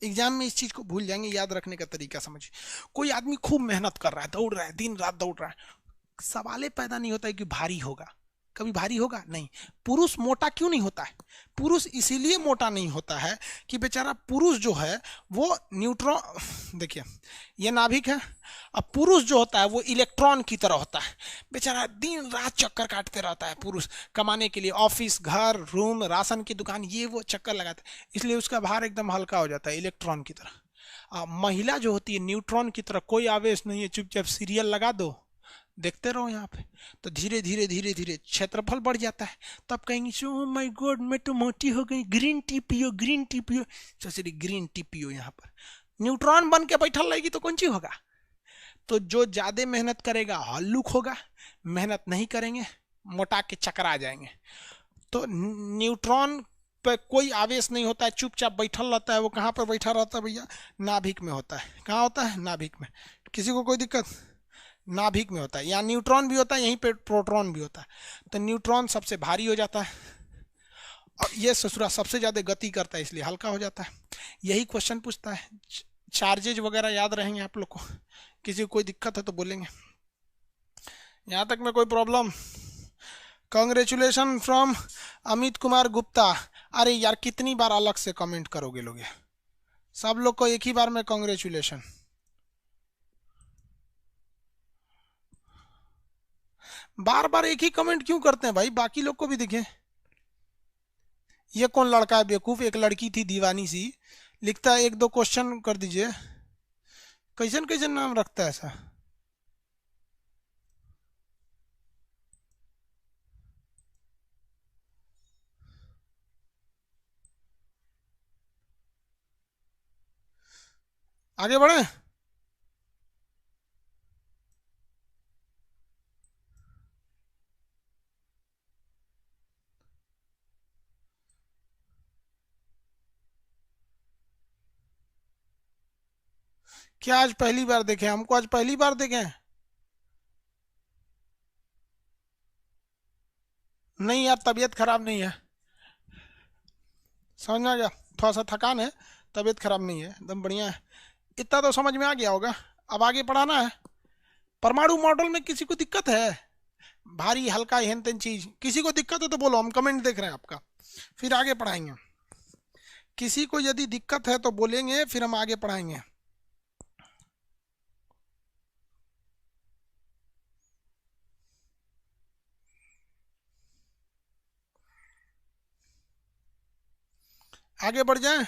एग्जाम में इस चीज को भूल जाएंगे, याद रखने का तरीका समझिए। कोई आदमी खूब मेहनत कर रहा है, दौड़ रहा है, दिन रात दौड़ रहा है, सवाल पैदा नहीं होता है कि भारी होगा, कभी भारी होगा नहीं। पुरुष मोटा क्यों नहीं होता है? पुरुष इसीलिए मोटा नहीं होता है कि बेचारा पुरुष जो है वो न्यूट्रॉन, देखिए ये नाभिक है, अब पुरुष जो होता है वो इलेक्ट्रॉन की तरह होता है, बेचारा दिन रात चक्कर काटते रहता है पुरुष, कमाने के लिए ऑफिस, घर, रूम, राशन की दुकान, ये वो चक्कर लगाता है, इसलिए उसका भार एकदम हल्का हो जाता है इलेक्ट्रॉन की तरह। महिला जो होती है न्यूट्रॉन की तरह, कोई आवेश नहीं है, चुपचाप सीरियल लगा दो, देखते रहो यहाँ पे, तो धीरे धीरे धीरे धीरे क्षेत्रफल बढ़ जाता है। तब कहेंगे ओ माय गॉड मैं तो मोटी हो गई, ग्रीन टी पियो, ग्रीन टी पियो, सोचिए ग्रीन टी पियो, यहाँ पर न्यूट्रॉन बन के बैठल रहेगी तो कौन सी होगा? तो जो ज्यादा मेहनत करेगा हल्लुक होगा, मेहनत नहीं करेंगे मोटा के चक्कर आ जाएंगे। तो न्यूट्रॉन पे कोई आवेश नहीं होता है, चुपचाप बैठल रहता है। वो कहाँ पर बैठा रहता है भैया? नाभिक में होता है। कहाँ होता है? नाभिक में। किसी को कोई दिक्कत? नाभिक में होता है। यहाँ न्यूट्रॉन भी होता है, यहीं पे प्रोटॉन भी होता है। तो न्यूट्रॉन सबसे भारी हो जाता है और ये ससुरा सबसे ज्यादा गति करता है, इसलिए हल्का हो जाता है। यही क्वेश्चन पूछता है। चार्जेज वगैरह याद रहेंगे आप लोग को। किसी को कोई दिक्कत है तो बोलेंगे। यहाँ तक में कोई problem? Congratulation from Amit Kumar Gupta. अरे यार कितनी बार अलग से कमेंट करोगे लोग? सब लोग को एक ही बार में कांग्रेचुलेशन। बार बार एक ही कमेंट क्यों करते हैं भाई? बाकी लोग को भी दिखे। ये कौन लड़का है बेवकूफ? एक लड़की थी दीवानी सी, लिखता है एक दो क्वेश्चन कर दीजिए। कैसन कैसन नाम रखता है ऐसा? आगे बढ़े। क्या आज पहली बार देखे? हमको आज पहली बार देखे। नहीं यार, तबीयत खराब नहीं है, समझ में आ गया। थोड़ा सा थकान है, तबीयत खराब नहीं है, एकदम बढ़िया है। इतना तो समझ में आ गया होगा। अब आगे पढ़ाना है। परमाणु मॉडल में किसी को दिक्कत है? भारी हल्का हेन तेन चीज किसी को दिक्कत है तो बोलो, हम कमेंट देख रहे हैं आपका, फिर आगे पढ़ाएंगे। किसी को यदि दिक्कत है तो बोलेंगे, फिर हम आगे पढ़ाएंगे। आगे बढ़ जाए।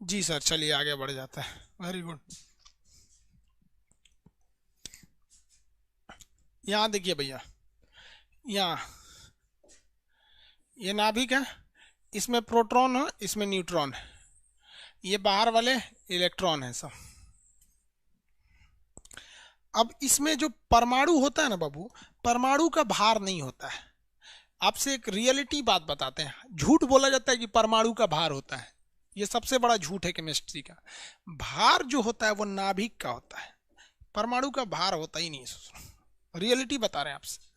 जी सर, चलिए आगे बढ़ जाता है। Very good. यहाँ देखिए भैया, यहाँ ये नाभिक है, इसमें प्रोटॉन है, इसमें न्यूट्रॉन है, ये बाहर वाले इलेक्ट्रॉन है सब। अब इसमें जो परमाणु होता है ना बाबू, परमाणु का भार नहीं होता है। आपसे एक रियलिटी बात बताते हैं। झूठ बोला जाता है कि परमाणु का भार होता है, ये सबसे बड़ा झूठ है केमिस्ट्री का। भार जो होता है वो नाभिक का होता है, परमाणु का भार होता ही नहीं है। रियलिटी बता रहे हैं आपसे।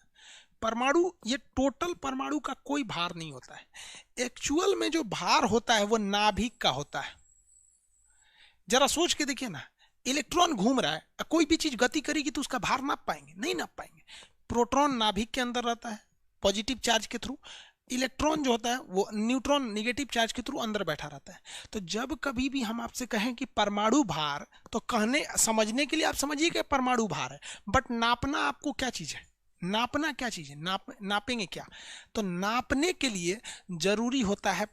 परमाणु, ये टोटल परमाणु का कोई भार नहीं होता है। एक्चुअल में जो भार होता है वो नाभिक का होता है। जरा सोच के देखिए ना, इलेक्ट्रॉन घूम रहा है, कोई भी चीज गति करेगी तो उसका भार नाप पाएंगे? नहीं नाप पाएंगे। प्रोटॉन नाभिक के अंदर रहता है पॉजिटिव चार्ज के थ्रू, इलेक्ट्रॉन जो होता है वो न्यूट्रॉन निगेटिव चार्ज के थ्रू अंदर बैठा रहता है। तो जब कभी भी हम आपसे कहें कि परमाणु भार, तो कहने समझने के लिए आप समझिए कि परमाणु भार है, बट नापना आपको क्या चीज है? नापना क्या चीज है? नापेंगे क्या? तो नापने के लिए जरूरी होता है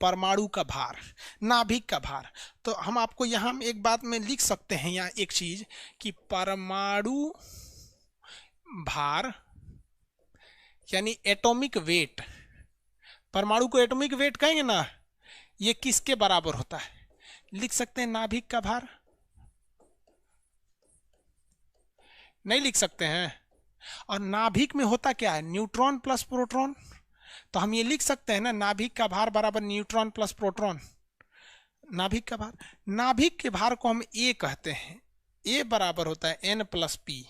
परमाणु का भार, नाभिक का भार। तो हम आपको यहाँ एक बात में लिख सकते हैं, यहाँ एक चीज कि परमाणु भार यानी एटॉमिक वेट, परमाणु को एटॉमिक वेट कहेंगे ना, ये किसके बराबर होता है? लिख सकते हैं नाभिक का भार? नहीं लिख सकते हैं। और नाभिक में होता क्या है? Neutron plus proton. तो हम ये लिख सकते हैं ना, नाभिक का भार बराबर न्यूट्रॉन प्लस प्रोटॉन। नाभिक का भार, नाभिक के भार को हम ए कहते हैं। ए बराबर होता है एन प्लस पी।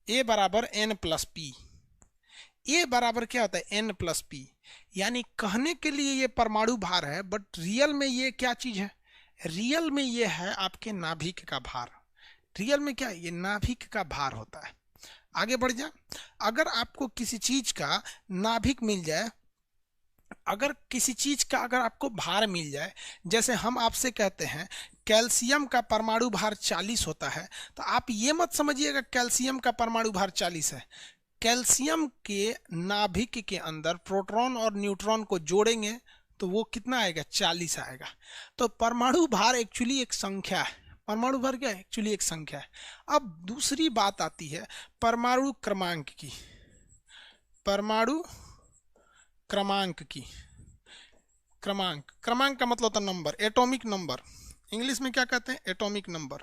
ए बराबर एन प्लस पी। ए बराबर क्या होता है, एन प्लस पी। यानी कहने के लिए ये परमाणु भार है, बट रियल में ये क्या चीज है, रियल में ये है आपके नाभिक का भार। रियल में क्या है, ये नाभिक का भार होता है। आगे बढ़ जाए, अगर आपको किसी चीज का नाभिक मिल जाए, अगर किसी चीज का अगर आपको भार मिल जाए, जैसे हम आपसे कहते हैं कैल्शियम का परमाणु भार 40 होता है, तो आप ये मत समझिएगा कैल्शियम का परमाणु भार 40 है। कैल्शियम के नाभिक के अंदर प्रोटॉन और न्यूट्रॉन को जोड़ेंगे तो वो कितना आएगा, 40 आएगा। तो परमाणु भार एक्चुअली एक संख्या है। परमाणु भार क्या है, एक्चुअली एक संख्या है। अब दूसरी बात आती है परमाणु क्रमांक की। परमाणु क्रमांक की, क्रमांक, क्रमांक का मतलब होता है नंबर, एटॉमिक नंबर। इंग्लिश में क्या कहते हैं, एटॉमिक नंबर।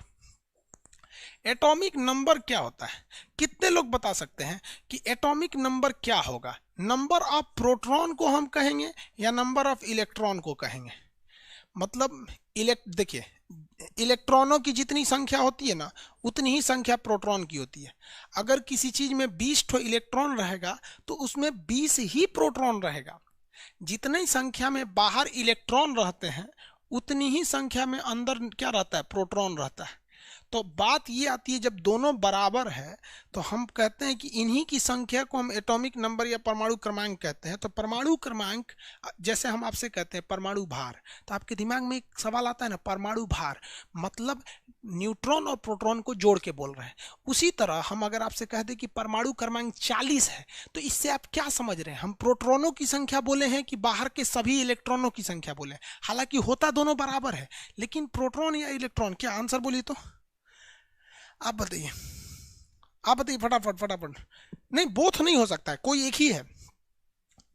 एटॉमिक नंबर क्या होता है, कितने लोग बता सकते हैं कि एटॉमिक नंबर क्या होगा? नंबर ऑफ प्रोटॉन को हम कहेंगे या नंबर ऑफ इलेक्ट्रॉन को कहेंगे? मतलब देखिए, इलेक्ट्रॉनों की जितनी संख्या होती है ना, उतनी ही संख्या प्रोटॉन की होती है। अगर किसी चीज में 20 ठो इलेक्ट्रॉन रहेगा तो उसमें 20 ही प्रोटॉन रहेगा। जितनी संख्या में बाहर इलेक्ट्रॉन रहते हैं उतनी ही संख्या में अंदर क्या रहता है, प्रोटॉन रहता है। तो बात ये आती है, जब दोनों बराबर है तो हम कहते हैं कि इन्हीं की संख्या को हम एटॉमिक नंबर या परमाणु क्रमांक कहते हैं। तो परमाणु क्रमांक, जैसे हम आपसे कहते हैं परमाणु भार, तो आपके दिमाग में एक सवाल आता है ना, परमाणु भार मतलब न्यूट्रॉन और प्रोटॉन को जोड़ के बोल रहे हैं। उसी तरह हम अगर आपसे कह दें कि परमाणु क्रमांक 40 है, तो इससे आप क्या समझ रहे हैं, हम प्रोटॉनों की संख्या बोले हैं कि बाहर के सभी इलेक्ट्रॉनों की संख्या बोले? हालांकि होता दोनों बराबर है, लेकिन प्रोटॉन या इलेक्ट्रॉन, क्या आंसर बोलिए तो आप बताइए, आप बताइए फटाफट फटाफट। नहीं, बोथ नहीं हो सकता है, कोई एक ही है।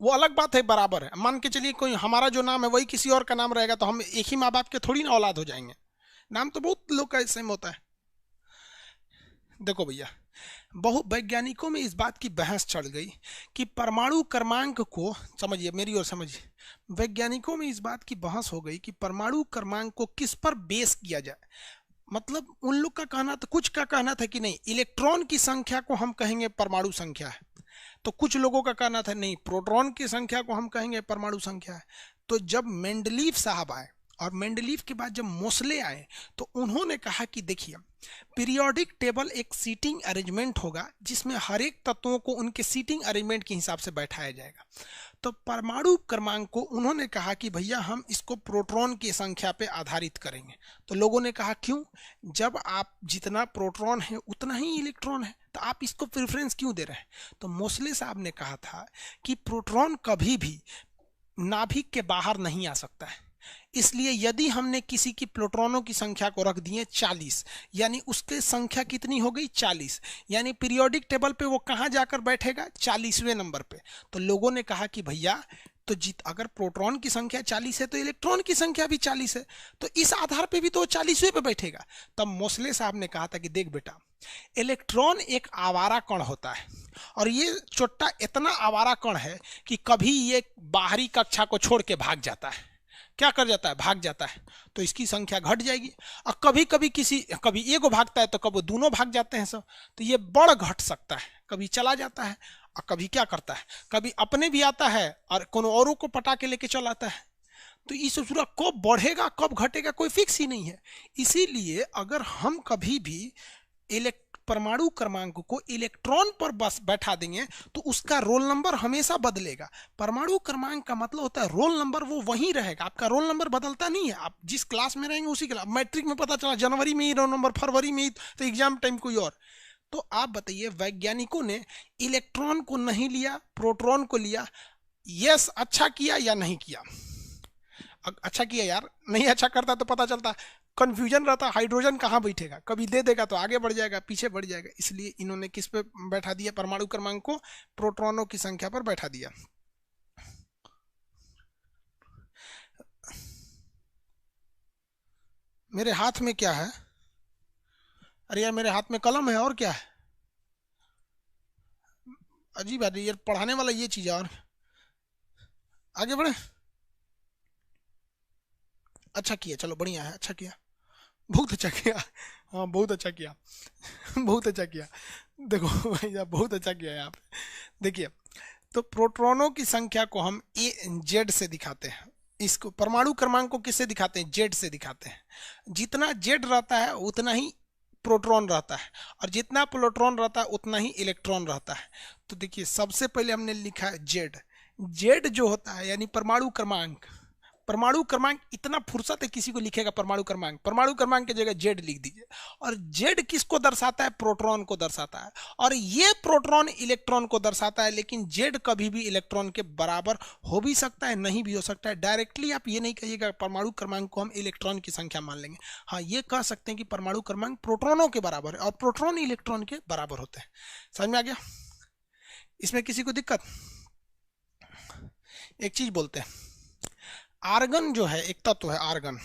वो अलग बात है, बराबर है। मान के चलिए कोई हमारा जो नाम है वही किसी और का नाम रहेगा, तो हम एक ही माँ बाप के थोड़ी ना औलाद हो जाएंगे। नाम तो बहुत लोग का सेम होता है। देखो भैया, बहु वैज्ञानिकों में इस बात की बहस चढ़ गई कि परमाणु क्रमांक को, समझिए मेरी ओर समझिए, वैज्ञानिकों में इस बात की बहस हो गई कि परमाणु क्रमांक को किस पर बेस किया जाए। मतलब उन लोग का कहना था, कुछ का कहना था कि नहीं, इलेक्ट्रॉन की संख्या को हम कहेंगे परमाणु संख्या है। तो कुछ लोगों का कहना था नहीं, प्रोटॉन की संख्या को हम कहेंगे परमाणु संख्या है। तो जब मेंडलीव साहब आए और मेंडलीव के बाद जब मोसले आए, तो उन्होंने कहा कि देखिए, पीरियोडिक टेबल एक सीटिंग अरेंजमेंट होगा जिसमें हर एक तत्वों को उनके सीटिंग अरेंजमेंट के हिसाब से बैठाया जाएगा। तो परमाणु क्रमांक को उन्होंने कहा कि भैया हम इसको प्रोटॉन की संख्या पे आधारित करेंगे। तो लोगों ने कहा क्यों, जब आप जितना प्रोटॉन है उतना ही इलेक्ट्रॉन है, तो आप इसको प्रेफरेंस क्यों दे रहे हैं? तो मोसले साहब ने कहा था कि प्रोटॉन कभी भी नाभिक के बाहर नहीं आ सकता है, इसलिए यदि हमने किसी की प्रोटॉनों की संख्या को रख दिए 40, यानी उसकी संख्या कितनी हो गई, 40, यानी पीरियोडिक टेबल पे वो कहाँ जाकर बैठेगा, 40वें नंबर पे। तो लोगों ने कहा कि भैया, तो अगर प्रोटॉन की संख्या 40 है तो इलेक्ट्रॉन की संख्या भी 40 है, तो इस आधार पे भी तो 40वें पे बैठेगा। तब मोसले साहब ने कहा था कि देख बेटा, इलेक्ट्रॉन एक आवारा कण होता है, और ये चोट्टा इतना आवारा कण है कि कभी ये बाहरी कक्षा को छोड़ के भाग जाता है। क्या कर जाता है, भाग जाता है। तो इसकी संख्या घट जाएगी। और कभी कभी कभी एगो भागता है तो कभी दोनों भाग जाते हैं सब, तो ये बढ़ घट सकता है, कभी चला जाता है और कभी क्या करता है, कभी अपने भी आता है और कोनो औरों को पटा के लेके चल आता है। तो इस पूरा कब बढ़ेगा कब घटेगा कोई फिक्स ही नहीं है। इसीलिए अगर हम कभी भी परमाणु क्रमांक को इलेक्ट्रॉन पर बस बैठा देंगे तो उसका रोल नंबर हमेशा बदलेगा। परमाणु क्रमांक का मतलब होता है रोल नंबर वो वहीं रहेगा, आपका रोल नंबर बदलता नहीं है। आप जिस क्लास में रहेंगे उसी क्लास, मैट्रिक में पता चला जनवरी में ही रोल नंबर, फरवरी में ही तो एग्जाम टाइम कोई और। तो आप बताइए, वैज्ञानिकों ने इलेक्ट्रॉन को नहीं लिया, प्रोटॉन को लिया। यस, अच्छा किया या नहीं किया? अच्छा किया यार, नहीं अच्छा करता तो पता चलता कंफ्यूजन रहता, हाइड्रोजन कहाँ बैठेगा, कभी दे देगा तो आगे बढ़ जाएगा, पीछे बढ़ जाएगा। इसलिए इन्होंने किस पे बैठा दिया, परमाणु क्रमांक को प्रोटॉनों की संख्या पर बैठा दिया। मेरे हाथ में क्या है, अरे यार मेरे हाथ में कलम है, और क्या है? अजीब है ये पढ़ाने वाला ये चीज है। और आगे बढ़े। अच्छा किया, चलो बढ़िया है, अच्छा किया, बहुत अच्छा किया। हाँ बहुत अच्छा किया। बहुत अच्छा किया। देखो भैया बहुत अच्छा किया यहाँ पे। देखिए, तो प्रोटॉनों की संख्या को हम ए जेड से दिखाते हैं। इसको परमाणु क्रमांक को किससे दिखाते हैं? जेड से दिखाते हैं। जितना जेड रहता है उतना ही प्रोटॉन रहता है, और जितना प्रोटॉन रहता है उतना ही इलेक्ट्रॉन रहता है। तो देखिए सबसे पहले हमने लिखा है जेड। जेड जो होता है यानी परमाणु क्रमांक। परमाणु क्रमांक, इतना फुर्सत है किसी को लिखेगा परमाणु क्रमांक? परमाणु क्रमांक की जगह जेड लिख दीजिए। और जेड किसको दर्शाता है? प्रोटॉन को दर्शाता है। और ये प्रोटॉन इलेक्ट्रॉन को दर्शाता है, लेकिन जेड कभी भी इलेक्ट्रॉन के बराबर हो भी सकता है, नहीं भी हो सकता है। डायरेक्टली आप ये नहीं कहिएगा परमाणु क्रमांक को हम इलेक्ट्रॉन की संख्या मान लेंगे। हाँ ये कह सकते हैं कि परमाणु क्रमांक प्रोटॉनों के बराबर है और प्रोटॉन इलेक्ट्रॉन के बराबर होते हैं। समझ में आ गया? इसमें किसी को दिक्कत? एक चीज बोलते हैं, आर्गन जो है एक तत्व है, आर्गन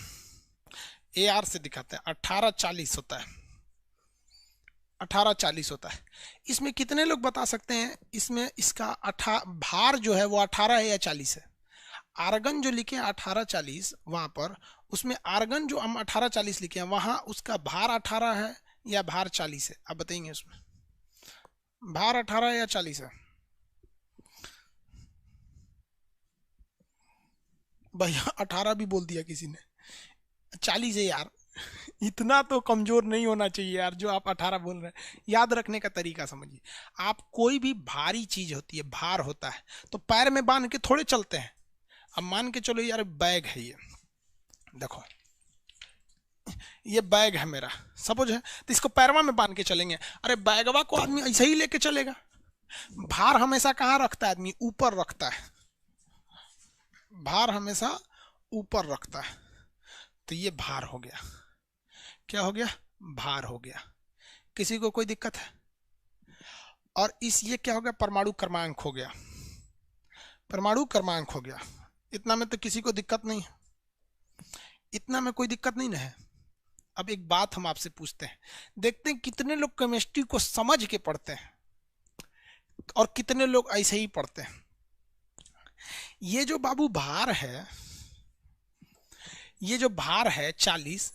ए आर से दिखाते हैं, 1840 होता है। 1840 होता है। इसमें कितने लोग बता सकते हैं इसमें इसका भार जो है वो 18 है या 40 है? आर्गन जो लिखे हैं 1840 वहां पर, उसमें आर्गन जो हम 1840 लिखे हैं वहां उसका भार 18 है या भार 40 है? आप बताएंगे उसमें भार 18 या 40 है? भैया 18 भी बोल दिया किसी ने, 40 है यार। इतना तो कमजोर नहीं होना चाहिए यार जो आप 18 बोल रहे हैं। याद रखने का तरीका समझिए। आप कोई भी भारी चीज होती है, भार होता है, तो पैर में बांध के थोड़े चलते हैं। अब मान के चलो यार बैग है ये, देखो ये बैग है मेरा सपोज है, तो इसको पैरवा में बांध के चलेंगे? अरे बैगवा को आदमी ऐसे ही लेके चलेगा? भार हमेशा कहाँ रखता है आदमी? ऊपर रखता है। भार हमेशा ऊपर रखता है। तो ये भार हो गया। क्या हो गया? भार हो गया। किसी को कोई दिक्कत है? और इस ये क्या हो गया? परमाणु क्रमांक हो गया। परमाणु क्रमांक हो गया। इतना में तो किसी को दिक्कत नहीं है? इतना में कोई दिक्कत नहीं ना है? अब एक बात हम आपसे पूछते हैं, देखते हैं कितने लोग केमिस्ट्री को समझ के पढ़ते हैं और कितने लोग ऐसे ही पढ़ते हैं। ये जो बाबू भार है, ये जो भार है 40,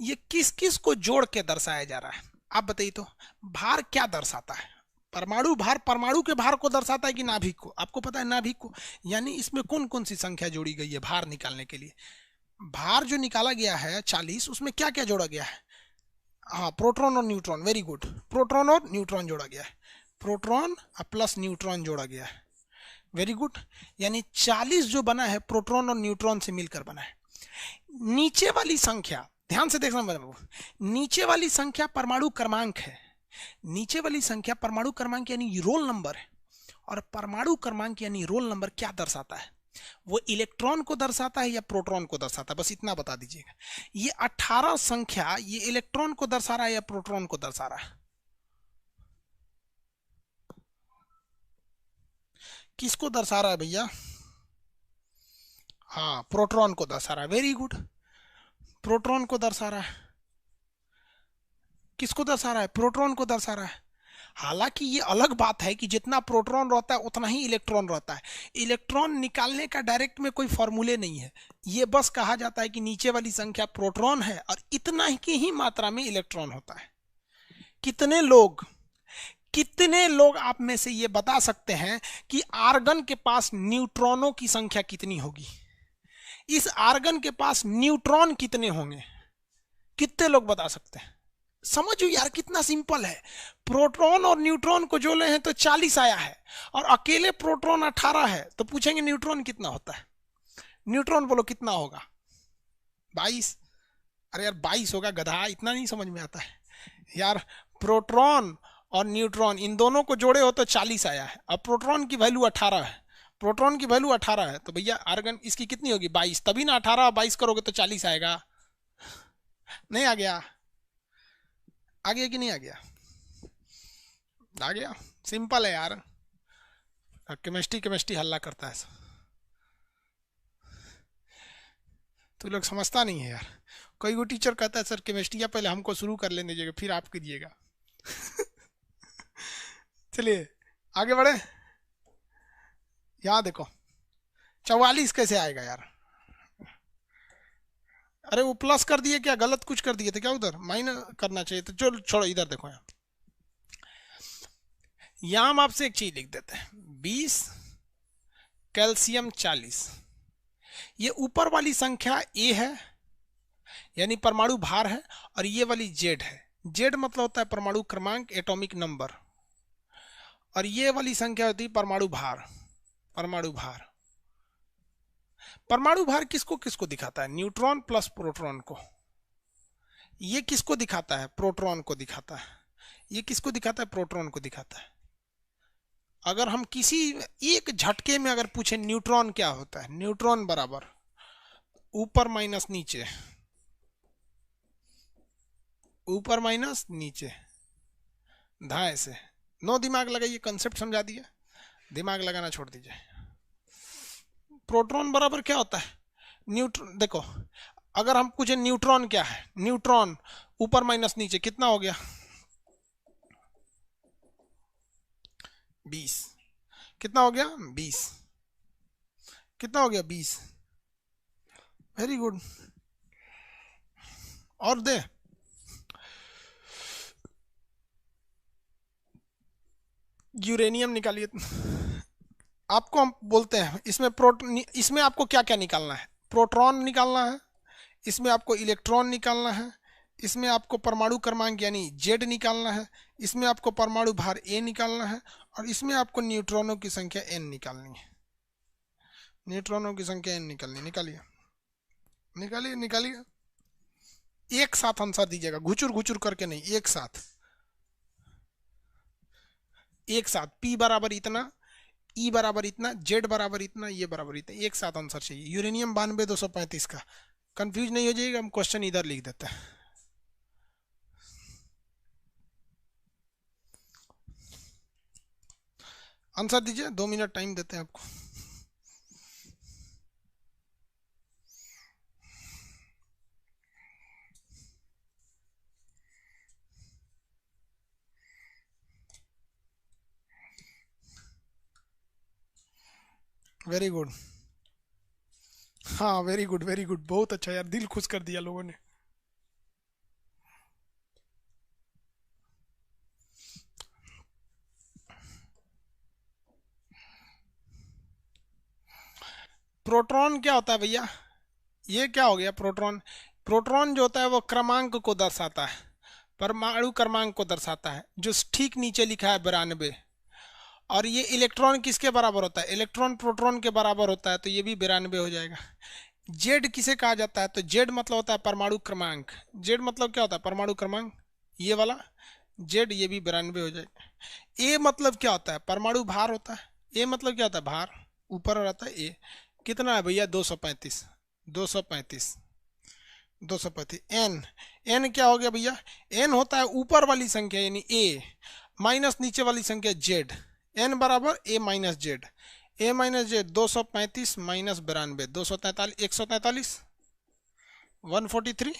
ये किस किस को जोड़ के दर्शाया जा रहा है? आप बताइए तो। भार क्या दर्शाता है? परमाणु भार परमाणु के भार को दर्शाता है कि नाभिक को? आपको पता है नाभिक को। यानी इसमें कौन कौन सी संख्या जोड़ी गई है भार निकालने के लिए? भार जो निकाला गया है 40, उसमें क्या क्या जोड़ा गया है? हाँ प्रोटॉन और न्यूट्रॉन, वेरी गुड। प्रोटॉन और न्यूट्रॉन जोड़ा गया है। प्रोटॉन प्लस न्यूट्रॉन जोड़ा गया है, वेरी गुड। यानी 40 जो बना है प्रोटॉन और न्यूट्रॉन से मिलकर बना है। नीचे वाली संख्या ध्यान से देखना बाबू, नीचे वाली संख्या परमाणु क्रमांक है। नीचे वाली संख्या परमाणु क्रमांक यानी रोल नंबर है। और परमाणु क्रमांक यानी रोल नंबर क्या दर्शाता है? वो इलेक्ट्रॉन को दर्शाता है या प्रोटॉन को दर्शाता है? बस इतना बता दीजिएगा। ये 18 संख्या ये इलेक्ट्रॉन को दर्शा रहा है या प्रोटॉन को दर्शा रहा है? किसको दर्शा रहा है भैया? हाँ प्रोटॉन को दर्शा रहा है, वेरी गुड। प्रोटॉन को दर्शा रहा है। किसको दर्शा रहा है? प्रोटॉन को दर्शा रहा है। हालांकि ये अलग बात है कि जितना प्रोटॉन रहता है उतना ही इलेक्ट्रॉन रहता है। इलेक्ट्रॉन निकालने का डायरेक्ट में कोई फॉर्मूले नहीं है। ये बस कहा जाता है कि नीचे वाली संख्या प्रोटॉन है और इतना की ही मात्रा में इलेक्ट्रॉन होता है। कितने लोग आप में से ये बता सकते हैं कि आर्गन के पास न्यूट्रॉनों की संख्या कितनी होगी? इस आर्गन के पास न्यूट्रॉन कितने होंगे? कितने लोग बता सकते हैं? समझो यार कितना सिंपल है। प्रोटॉन और न्यूट्रॉन को जोड़े हैं तो 40 आया है, और अकेले प्रोटॉन 18 है, तो पूछेंगे न्यूट्रॉन कितना होता है? न्यूट्रॉन बोलो कितना होगा? 22। अरे यार 22 होगा गधा, इतना नहीं समझ में आता है यार। प्रोटॉन और न्यूट्रॉन इन दोनों को जोड़े हो तो 40 आया है। अब प्रोटॉन की वैल्यू 18 है, प्रोटॉन की वैल्यू 18 है, तो भैया आर्गन इसकी कितनी होगी? 22। तभी ना 18 और 22 करोगे तो 40 आएगा। नहीं आ गया? आ गया कि नहीं आ गया? आ गया। सिंपल है यार। केमिस्ट्री हल्ला करता है तो लोग समझता नहीं है यार। कोई वो टीचर कहता है सर केमिस्ट्री पहले हमको शुरू कर लेने दीजिएगा फिर आप कीजिएगा। चलिए आगे बढ़े। यहाँ देखो 44 कैसे आएगा यार। अरे वो प्लस कर दिए क्या, गलत कुछ कर दिए थे क्या, उधर माइनस करना चाहिए था। चलो छोड़ो, इधर देखो। यहाँ हम आपसे एक चीज लिख देते हैं, 20 कैल्शियम 40। ये ऊपर वाली संख्या ए है यानी परमाणु भार है, और ये वाली जेड है। जेड मतलब होता है परमाणु क्रमांक, एटॉमिक नंबर, और ये वाली संख्या होती है परमाणु भार। परमाणु भार, परमाणु भार किसको किसको दिखाता है, न्यूट्रॉन प्लस प्रोटॉन को। ये किसको दिखाता है, प्रोटॉन को दिखाता है। ये किसको दिखाता है, प्रोटॉन को दिखाता है। अगर हम किसी एक झटके में अगर पूछे न्यूट्रॉन क्या होता है, न्यूट्रॉन बराबर ऊपर माइनस नीचे, ऊपर माइनस नीचे, धाए से। नो दिमाग लगाइए, कंसेप्ट समझा दिया, दिमाग लगाना छोड़ दीजिए। प्रोटॉन बराबर क्या होता है, न्यूट्रॉन। देखो अगर हम पूछे न्यूट्रॉन क्या है, न्यूट्रॉन ऊपर माइनस नीचे कितना हो गया, 20। कितना हो गया, 20। कितना हो गया, 20। Very good. और दे, यूरेनियम निकालिए। आपको हम बोलते हैं इसमें इसमें आपको क्या क्या निकालना है, प्रोटॉन निकालना है, इसमें आपको इलेक्ट्रॉन निकालना है, इसमें आपको परमाणु क्रमांक यानी जेड निकालना है, इसमें आपको परमाणु भार ए निकालना है, और इसमें आपको न्यूट्रॉनों की संख्या एन निकालनी है। न्यूट्रॉनों की संख्या एन निकालनी, निकालिए निकालिए निकालिए। एक साथ आंसर दीजिएगा, घुचुर घुचुर करके नहीं, एक साथ, एक साथ। पी बराबर इतना, ई बराबर इतना, जेड बराबर इतना, ये बराबर इतना, एक साथ आंसर चाहिए। यूरेनियम 92,235 का। कंफ्यूज नहीं हो जाइएगा, हम क्वेश्चन इधर लिख देते हैं। आंसर दीजिए, 2 मिनट टाइम देते हैं आपको। वेरी गुड, हाँ वेरी गुड वेरी गुड, बहुत अच्छा यार, दिल खुश कर दिया लोगों ने। प्रोटॉन क्या होता है भैया, ये क्या हो गया प्रोटॉन। प्रोटॉन जो होता है वो क्रमांक को दर्शाता है, परमाणु क्रमांक को दर्शाता है, जो ठीक नीचे लिखा है 92। और ये इलेक्ट्रॉन किसके बराबर होता है, इलेक्ट्रॉन प्रोटॉन के बराबर होता है, तो ये भी 92 हो जाएगा। जेड किसे कहा जाता है, तो जेड मतलब होता है परमाणु क्रमांक। जेड मतलब क्या होता है, परमाणु क्रमांक, ये वाला जेड, ये भी 92 हो जाएगा। ए मतलब क्या होता है, परमाणु भार होता है। ए मतलब क्या होता है, भार, ऊपर रहता है ए। कितना है भैया, 235, 235, 235। एन, एन क्या हो गया भैया, एन होता है ऊपर वाली संख्या यानी ए, माइनस नीचे वाली संख्या जेड। एन बराबर A minus Z, A minus Z, 235 minus 92, 243, 143, 143।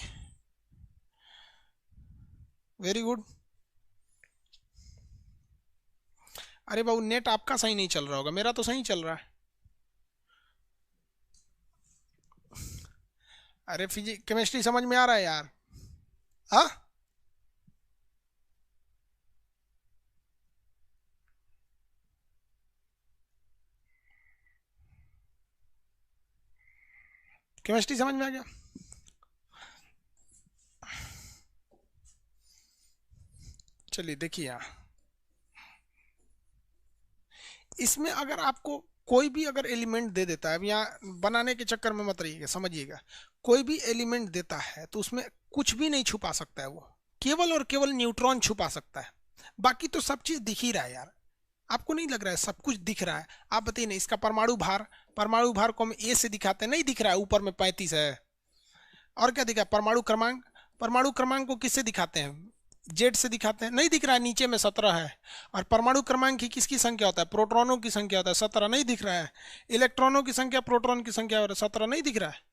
Very good. अरे बाबू नेट आपका सही नहीं चल रहा होगा, मेरा तो सही चल रहा है। अरे फिजिक्स केमिस्ट्री समझ में आ रहा है यार, हाँ। केमिस्ट्री समझ में आ गया। चलिए देखिए यहाँ, इसमें अगर आपको कोई भी अगर एलिमेंट दे देता है, अब यहाँ बनाने के चक्कर में मत रहिएगा, समझिएगा। कोई भी एलिमेंट देता है तो उसमें कुछ भी नहीं छुपा सकता है वो, केवल और केवल न्यूट्रॉन छुपा सकता है। बाकी तो सब चीज दिख ही रहा है यार, आपको नहीं लग रहा है सब कुछ दिख रहा है। आप बताइए ना, इसका परमाणु भार, परमाणु भार को हम ए से दिखाते हैं, नहीं दिख रहा है, ऊपर में 35 है। और क्या दिखा, परमाणु क्रमांक, परमाणु क्रमांक को किससे दिखाते हैं, जेड से दिखाते हैं, नहीं दिख रहा है, नीचे में 17 है। और परमाणु क्रमांक की किसकी संख्या होता है, प्रोटॉनों की संख्या होता है, 17 नहीं दिख रहा है। इलेक्ट्रॉनों की संख्या, प्रोटॉन की संख्या होता है 17 नहीं दिख रहा है।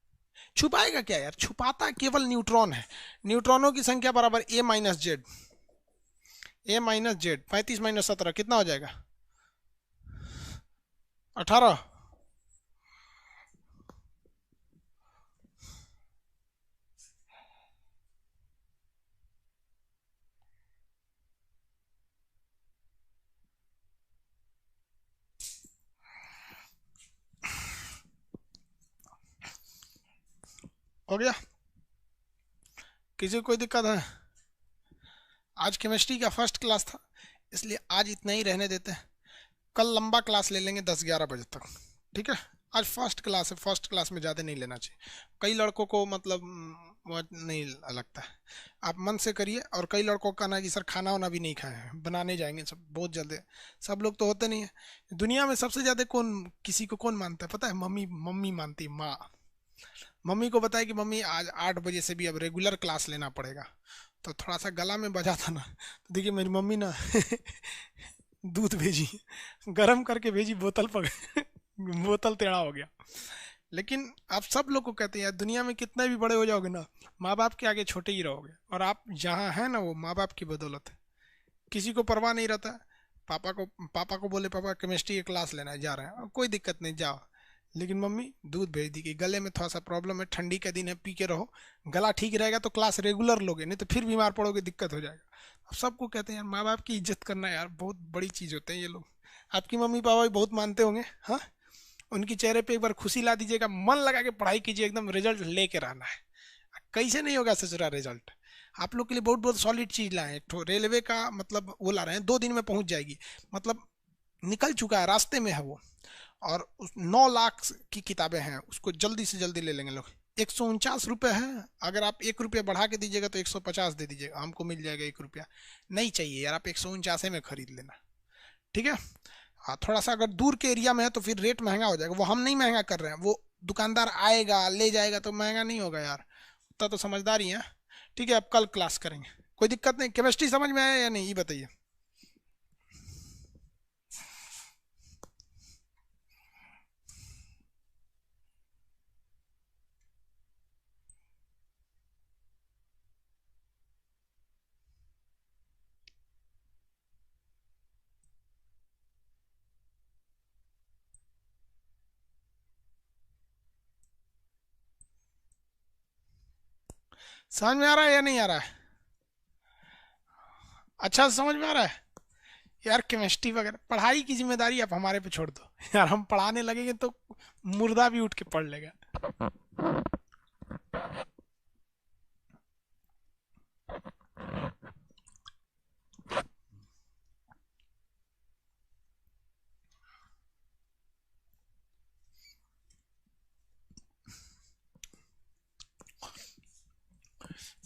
छुपाएगा क्या यार, छुपाता केवल न्यूट्रॉन है। न्यूट्रॉनों की संख्या बराबर A minus Z, A minus Z, 35 minus 17 कितना हो जाएगा, 18। हो गया? किसी को कोई दिक्कत है? आज केमिस्ट्री का फर्स्ट क्लास था, इसलिए आज इतना ही रहने देते हैं। कल लंबा क्लास ले लेंगे 10-11 बजे तक, ठीक है? आज फर्स्ट क्लास है, फर्स्ट क्लास में ज़्यादा नहीं लेना चाहिए। कई लड़कों को मतलब वो नहीं लगता है। आप मन से करिए। और कई लड़कों का ना कि सर खाना वाना भी नहीं खाए हैं, बनाने जाएंगे सब बहुत जल्दी। सब लोग तो होते नहीं है। दुनिया में सबसे ज़्यादा कौन किसी को कौन मानता है पता है? मम्मी। मम्मी मानती है, माँ। मम्मी को बताया कि मम्मी आज 8 बजे से भी अब रेगुलर क्लास लेना पड़ेगा। तो थोड़ा सा गला में बजा था ना, तो देखिए मेरी मम्मी ना दूध भेजी, गर्म करके भेजी, बोतल पकड़ बोतल टेढ़ा हो गया। लेकिन आप सब लोग को कहते हैं यार, दुनिया में कितने भी बड़े हो जाओगे ना, माँ बाप के आगे छोटे ही रहोगे। और आप जहाँ हैं ना, वो माँ बाप की बदौलत है। किसी को परवाह नहीं रहता। पापा को बोले पापा केमिस्ट्री की क्लास लेना है, जा रहे हैं, कोई दिक्कत नहीं, जाओ। लेकिन मम्मी दूध भेज दी कि गले में थोड़ा सा प्रॉब्लम है, ठंडी का दिन है, पी के रहो। गला ठीक रहेगा तो क्लास रेगुलर लोगे, नहीं तो फिर बीमार पड़ोगे, दिक्कत हो जाएगा। अब सबको कहते हैं यार, माँ बाप की इज्जत करना यार बहुत बड़ी चीज़ होते हैं ये लोग। आपकी मम्मी पापा भी बहुत मानते होंगे, हाँ? उनकी चेहरे पे एक बार खुशी ला दीजिएगा, मन लगा के पढ़ाई कीजिए, एकदम रिजल्ट लेके रहना है। कैसे नहीं होगा ससुरा रिजल्ट? आप लोग के लिए बहुत बहुत सॉलिड चीज लाए हैं। तो रेलवे का मतलब वो ला रहे हैं, 2 दिन में पहुंच जाएगी। मतलब निकल चुका है, रास्ते में है वो। और 9 लाख की किताबें हैं, उसको जल्दी से जल्दी ले लेंगे लोग। 149 रुपये है। अगर आप 1 रुपया बढ़ा के दीजिएगा तो 150 दे दीजिएगा, हमको मिल जाएगा 1 रुपया। नहीं चाहिए यार, आप 149 में खरीद लेना, ठीक है? हाँ, थोड़ा सा अगर दूर के एरिया में है तो फिर रेट महंगा हो जाएगा। वो हम नहीं महंगा कर रहे हैं, वो दुकानदार आएगा ले जाएगा तो महंगा नहीं होगा यार। उतना तो समझदार ही है। ठीक है, अब कल क्लास करेंगे, कोई दिक्कत नहीं। केमिस्ट्री समझ में आया या नहीं, ये बताइए। समझ में आ रहा है या नहीं आ रहा है? अच्छा से समझ में आ रहा है? यार केमिस्ट्री वगैरह पढ़ाई की जिम्मेदारी आप हमारे पे छोड़ दो यार। हम पढ़ाने लगेंगे तो मुर्दा भी उठ के पढ़ लेगा।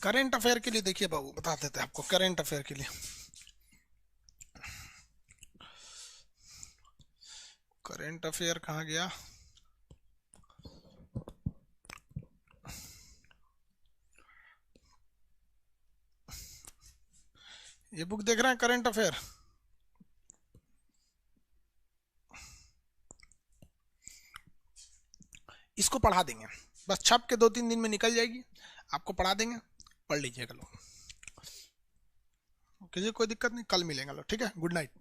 करेंट अफेयर के लिए देखिए बाबू, बता देते हैं आपको करेंट अफेयर के लिए। करेंट अफेयर कहाँ गया? ये बुक देख रहे हैं, करेंट अफेयर। इसको पढ़ा देंगे, बस छप के 2-3 दिन में निकल जाएगी। आपको पढ़ा देंगे, पढ़ लीजिएगा लोग। किसी कोई दिक्कत नहीं, कल मिलेंगे लोग, ठीक है? Good night.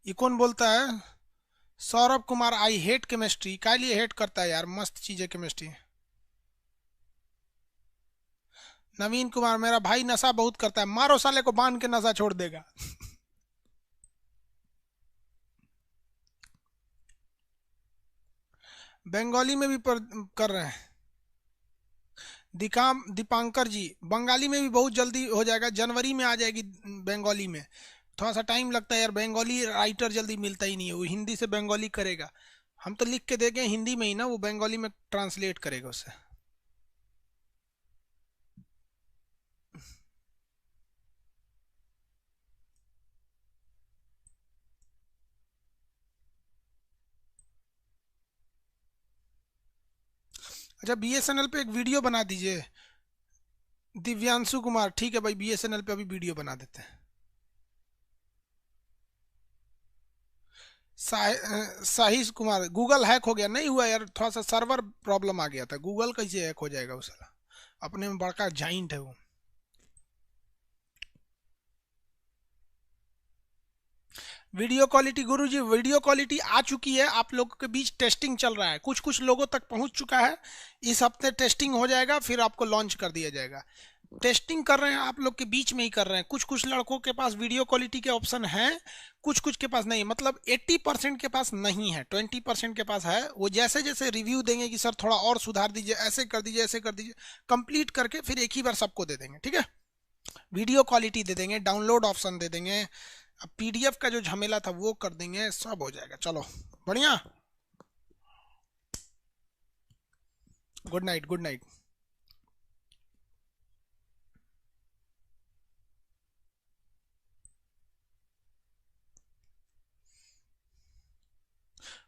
ये कौन बोलता है? Saurabh Kumar, I hate chemistry. काय लिए हेट करता है यार, मस्त चीज है केमिस्ट्री। नवीन कुमार, मेरा भाई नशा बहुत करता है, मारो साले को, बांध के नशा छोड़ देगा। बंगाली में भी कर रहे हैं। दीपांकर जी, बंगाली में भी बहुत जल्दी हो जाएगा, जनवरी में आ जाएगी बंगाली में। थोड़ा सा टाइम लगता है यार, बंगाली राइटर जल्दी मिलता ही नहीं है, वो हिंदी से बंगाली करेगा। हम तो लिख के देंगे हिंदी में ही ना, वो बंगाली में ट्रांसलेट करेगा उसे। अच्छा, बीएसएनएल पे एक वीडियो बना दीजिए। दिव्यांशु कुमार, ठीक है भाई, बीएसएनएल पे अभी वीडियो बना देते हैं। साहिश कुमार, गूगल हैक हो गया? नहीं हुआ यार, थोड़ा सा सर्वर प्रॉब्लम आ गया था। गूगल कैसे हैक हो जाएगा उस साला, अपने में बड़का जाइंट है वो। वीडियो क्वालिटी गुरुजी, वीडियो क्वालिटी आ चुकी है, आप लोगों के बीच टेस्टिंग चल रहा है, कुछ कुछ लोगों तक पहुंच चुका है। इस हफ्ते टेस्टिंग हो जाएगा, फिर आपको लॉन्च कर दिया जाएगा। टेस्टिंग कर रहे हैं, आप लोग के बीच में ही कर रहे हैं। कुछ कुछ लड़कों के पास वीडियो क्वालिटी के ऑप्शन हैं, कुछ कुछ के पास नहीं, मतलब 80% के पास नहीं है, 20% के पास है। वो जैसे जैसे रिव्यू देंगे कि सर थोड़ा और सुधार दीजिए, ऐसे कर दीजिए, ऐसे कर दीजिए, कंप्लीट करके फिर एक ही बार सबको दे देंगे, ठीक है। वीडियो क्वालिटी दे देंगे, डाउनलोड ऑप्शन दे देंगे, अब पीडीएफ का जो झमेला था वो कर देंगे, सब हो जाएगा। चलो बढ़िया, good night, good night.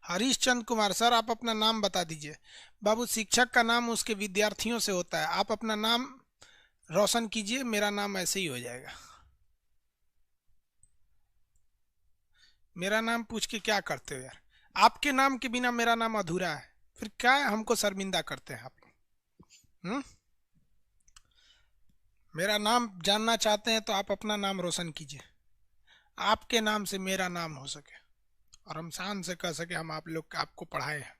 Harish Chand Kumar, sir आप अपना नाम बता दीजिए। बाबू, शिक्षक का नाम उसके विद्यार्थियों से होता है, आप अपना नाम रोशन कीजिए, मेरा नाम ऐसे ही हो जाएगा। मेरा नाम पूछ के क्या करते हो यार, आपके नाम के बिना मेरा नाम अधूरा है, फिर क्या हमको शर्मिंदा करते हैं आप लोग? हम्म। मेरा नाम जानना चाहते हैं तो आप अपना नाम रोशन कीजिए, आपके नाम से मेरा नाम हो सके और हम शान से कह सके हम आप लोग आपको पढ़ाए हैं।